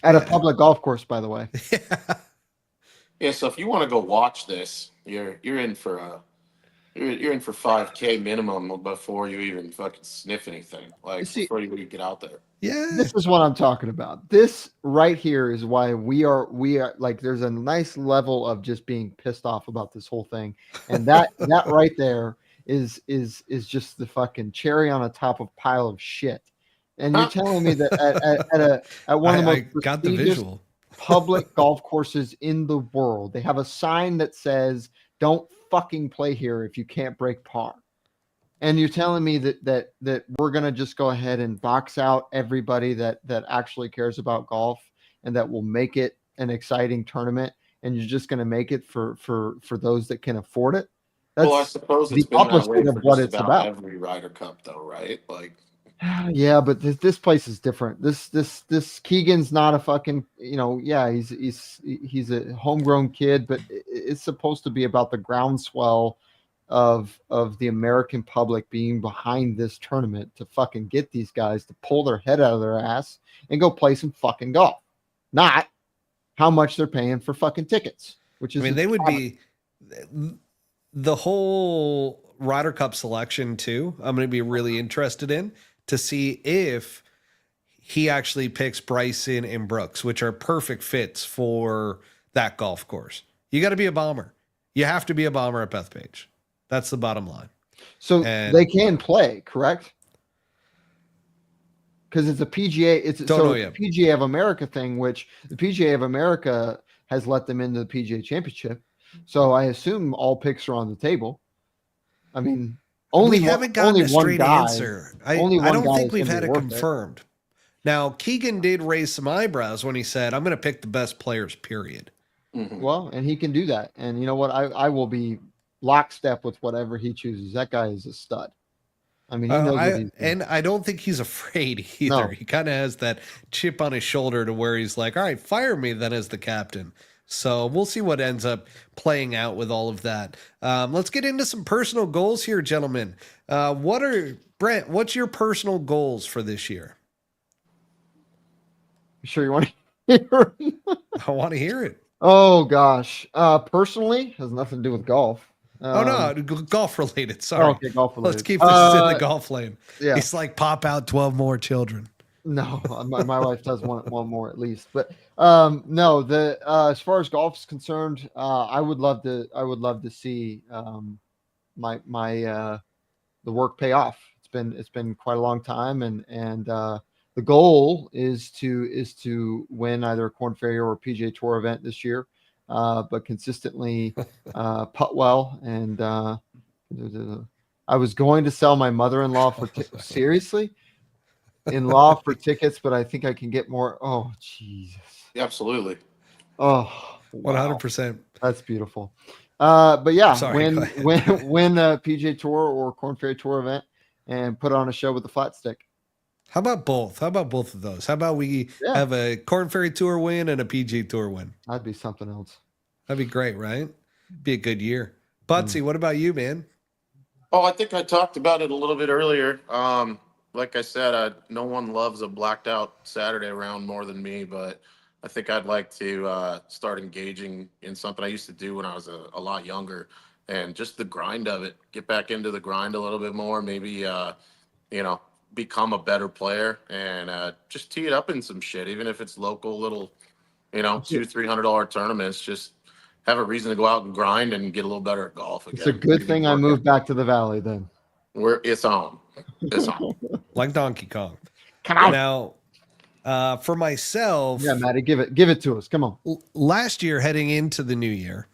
At a public golf course, by the way. Yeah, so if you want to go watch this, you're in for you're in for $5K minimum before you even fucking sniff anything. Like before you even get out there. Yeah. This is what I'm talking about. This right here is why we are like there's a nice level of just being pissed off about this whole thing. And that right there is just the fucking cherry on a top of pile of shit. And you're telling me that at one of the most got the visual public golf courses in the world, they have a sign that says, "Don't fucking play here if you can't break par." And you're telling me that we're gonna just go ahead and box out everybody that actually cares about golf and that will make it an exciting tournament, and you're just gonna make it for those that can afford it? That's I suppose it's been that way for what it's about every Ryder Cup, though, right? Like. Yeah, but this place is different. This Keegan's not a fucking, he's a homegrown kid, but it's supposed to be about the groundswell of the American public being behind this tournament to fucking get these guys to pull their head out of their ass and go play some fucking golf. Not how much they're paying for fucking tickets, which is they would be the whole Ryder Cup selection too. I'm going to be really interested in to see if he actually picks Bryson and Brooks, which are perfect fits for that golf course. You got to be a bomber. You have to be a bomber at Bethpage. That's the bottom line. So they can play, correct? Because it's a PGA. It's a PGA of America thing, which the PGA of America has let them into the PGA Championship. So I assume all picks are on the table. I mean, we haven't gotten a straight answer. I don't think we've had it confirmed. Now, Keegan did raise some eyebrows when he said, "I'm going to pick the best players, period." Mm-hmm. Well, and he can do that. And you know what? I will be lockstep with whatever he chooses. That guy is a stud. I mean, he knows what he's doing. And I don't think he's afraid either. No. He kind of has that chip on his shoulder to where he's like, all right, fire me then as the captain. So we'll see what ends up playing out with all of that. Let's get into some personal goals here, gentlemen. Brent, what's your personal goals for this year? You sure you want to hear it? I want to hear it. Oh, gosh. Personally, has nothing to do with golf. Golf related. Sorry. Okay, golf related. Let's keep this in the golf lane. Yeah. It's like pop out 12 more children. No, my wife does want one more at least. But no, as far as golf is concerned, I would love to see the work pay off. It's been quite a long time, and the goal is to win either a Korn Ferry or a PGA Tour event this year, but consistently putt well. And I was going to sell my mother-in-law for seriously. In-law for tickets, but I think I can get more. Oh, Jesus. Absolutely. Oh, wow. 100%. That's beautiful. But yeah, Sorry, win a PGA Tour or Korn Ferry Tour event and put on a show with the flat stick. How about both? How about both of those? How about we Yeah. have a Corn Ferry Tour win and a PG Tour win? That'd be something else. That'd be great, right? Be a good year. Buttsy, what about you, man? Oh, I think I talked about it a little bit earlier. Like I said, no one loves a blacked out Saturday round more than me, but I think I'd like to start engaging in something I used to do when I was a lot younger, and just the grind of it. Get back into the grind a little bit more. Maybe you know, become a better player and just tee it up in some shit, even if it's local little, $200-$300 tournaments. Just have a reason to go out and grind and get a little better at golf again. It's a good thing I moved back to the Valley then. It's on. It's on. Like Donkey Kong. Come on. Now, for myself, Yeah, Matty, give it to us. Come on. last year heading into the new year,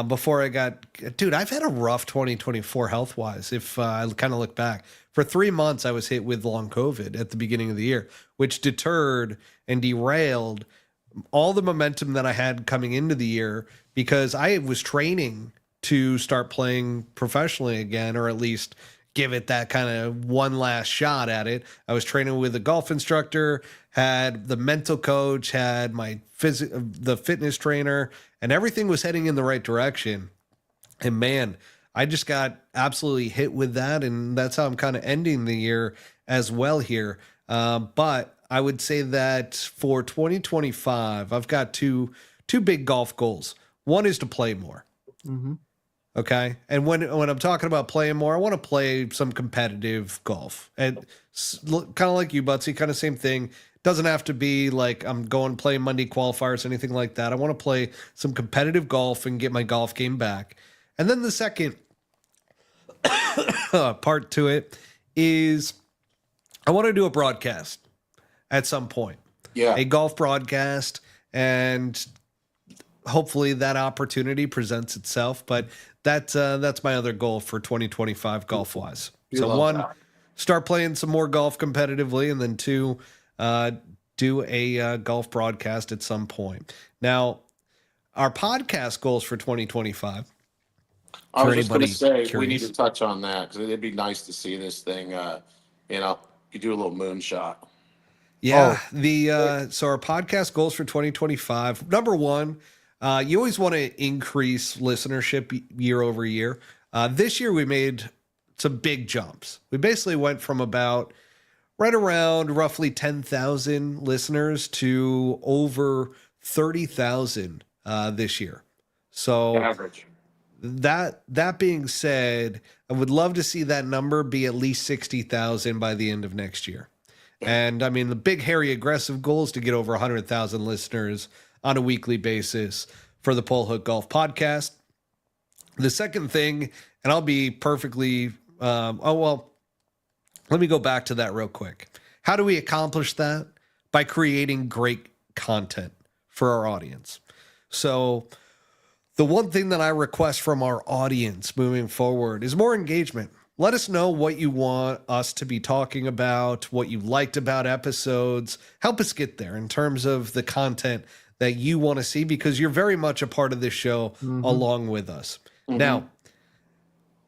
before I got, dude, I've had a rough 2024 health wise. If I kind of look back, for 3 months, I was hit with long COVID at the beginning of the year, which deterred and derailed all the momentum that I had coming into the year, because I was training to start playing professionally again, or at least give it that kind of one last shot at it. I was training with a golf instructor, had the mental coach, had my the fitness trainer, and everything was heading in the right direction. And man, I just got absolutely hit with that, and that's how I'm kind of ending the year as well here. But I would say that for 2025, I've got two big golf goals. One is to play more. Mm-hmm. Okay. And when I'm talking about playing more, I want to play some competitive golf. And kind of like you, Buttsy, kind of same thing. Doesn't have to be like I'm going play Monday qualifiers, anything like that. I want to play some competitive golf and get my golf game back. And then the second part to it is I want to do a broadcast at some point. Yeah. A golf broadcast, and hopefully that opportunity presents itself. But that's my other goal for 2025 golf wise. So one, start playing some more golf competitively, and then two, do a golf broadcast at some point. Now, our podcast goals for 2025. I was just going to say, curious? we need to touch on that because it'd be nice to see this thing, you do a little moonshot. Yeah. So our podcast goals for 2025, number one, you always want to increase listenership year over year. This year we made some big jumps. We basically went from about right around roughly 10,000 listeners to over 30,000 this year. So Average. That being said, I would love to see that number be at least 60,000 by the end of next year. And I mean, the big, hairy, aggressive goal is to get over 100,000 listeners on a weekly basis for the Pole Hook Golf Podcast. The second thing, and I'll be perfectly, let me go back to that real quick. How do we accomplish that? By creating great content for our audience. So the one thing that I request from our audience moving forward is more engagement. Let us know what you want us to be talking about, what you liked about episodes. Help us get there in terms of the content that you want to see, because you're very much a part of this show along with us. Mm-hmm. Now,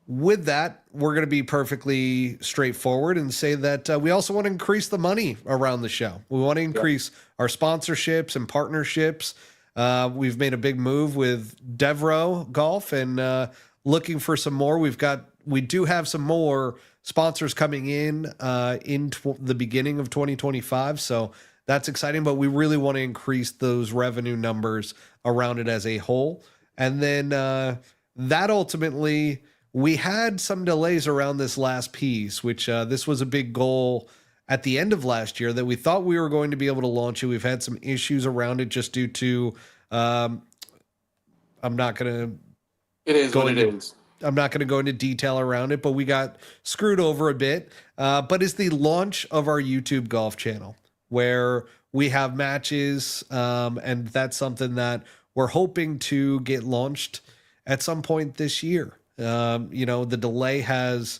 with that, we're going to be perfectly straightforward and say that we also want to increase the money around the show. We want to increase our sponsorships and partnerships. We've made a big move with Devro Golf and looking for some more. We do have some more sponsors coming in the beginning of 2025. So that's exciting, but we really want to increase those revenue numbers around it as a whole. And then that ultimately, we had some delays around this last piece, which this was a big goal at the end of last year that we thought we were going to be able to launch it. We've had some issues around it just due to, I'm not going to go into detail around it, but we got screwed over a bit. But it's the launch of our YouTube golf channel where we have matches. And that's something that we're hoping to get launched at some point this year. The delay has,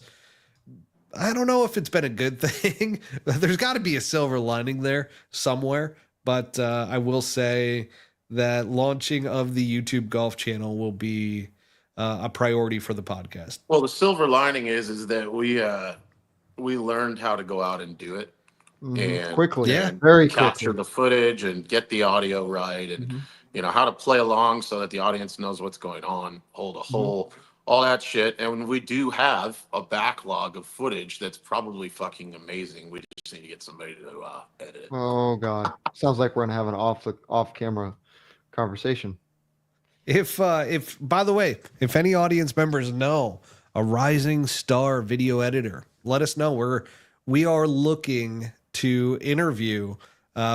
I don't know if it's been a good thing. There's got to be a silver lining there somewhere. But I will say that launching of the YouTube golf channel will be a priority for the podcast. Well, the silver lining is that we learned how to go out and do it. and Quickly, Yeah. very capture quickly. the footage and get the audio right, and how to play along so that the audience knows what's going on, hold a whole, all that shit. And we do have a backlog of footage that's probably fucking amazing. We just need to get somebody to edit it. Oh God, sounds like we're gonna have an off camera conversation. If by the way, if any audience members know a rising star video editor, let us know. We are looking to interview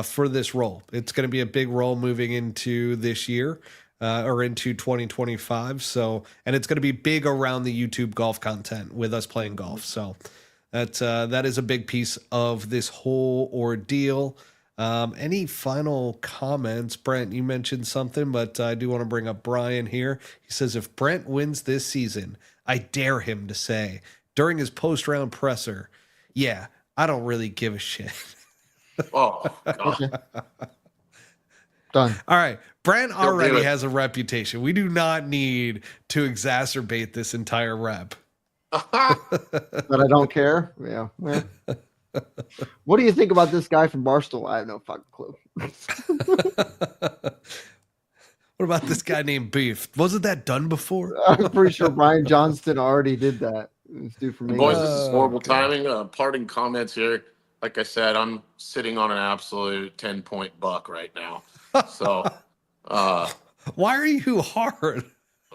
for this role. It's going to be a big role moving into this year or into 2025. So, and it's going to be big around the YouTube golf content with us playing golf. So that is a big piece of this whole ordeal. Any final comments? Brent, you mentioned something, but I do want to bring up Brian here. He says, if Brent wins this season, I dare him to say during his post-round presser, yeah, I don't really give a shit. Oh, God. Okay. Done. All right. Brent do already it. has a reputation. We do not need to exacerbate this entire rep. But I don't care. Yeah. Well, what do you think about this guy from Barstool? I have no fucking clue. What about this guy named Beef? Wasn't that done before? I'm pretty sure Brian Johnston already did that. This dude from England. Boys, this is horrible Okay. timing. Parting comments here. Like I said, I'm sitting on an absolute 10-point buck right now. So, Why are you hard?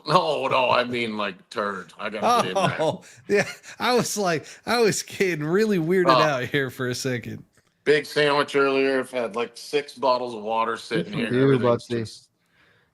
no, I mean like turd. I gotta get in there. Oh, yeah. I was getting really weirded out here for a second. Big sandwich earlier. I've had like 6 bottles of water sitting here. you, Everything's Buttsy. just-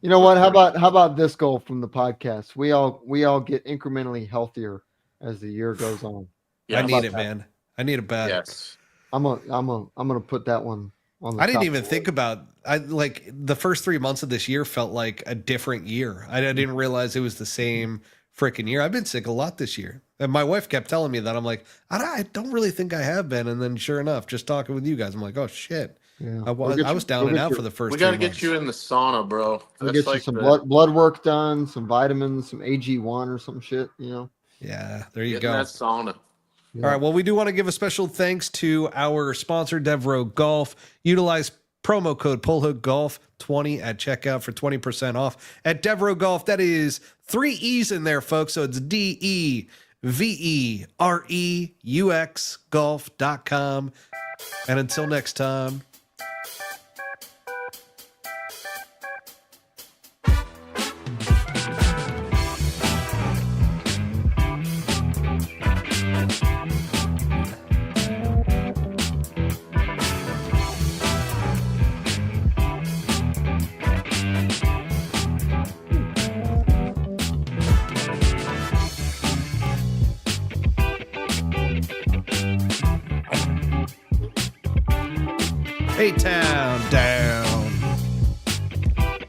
You know what? How about this goal from the podcast? We all get incrementally healthier as the year goes on. Yeah, I about need it, that? man. I need it bad. yes. I'm gonna put that one on the I didn't top even of the think about like the first 3 months of this year felt like a different year. I didn't realize it was the same freaking year. I've been sick a lot this year. And my wife kept telling me that. I'm like, I don't really think I have been. And then sure enough, just talking with you guys, I'm like, oh shit. Yeah. I was down and out for the first We got to 3 get months. you in the sauna, bro. We'll That's get you like some the- blood work done, some vitamins, some AG1 or some shit, you know. Yeah, there you get go. in that sauna. Yeah. All right. Well, we do want to give a special thanks to our sponsor, Devro Golf. Utilize promo code PullHookGolf20 at checkout for 20% off at Devro Golf. That is 3 E's in there, folks. So it's DEVEREUX golf.com. And until next time. A-Town down.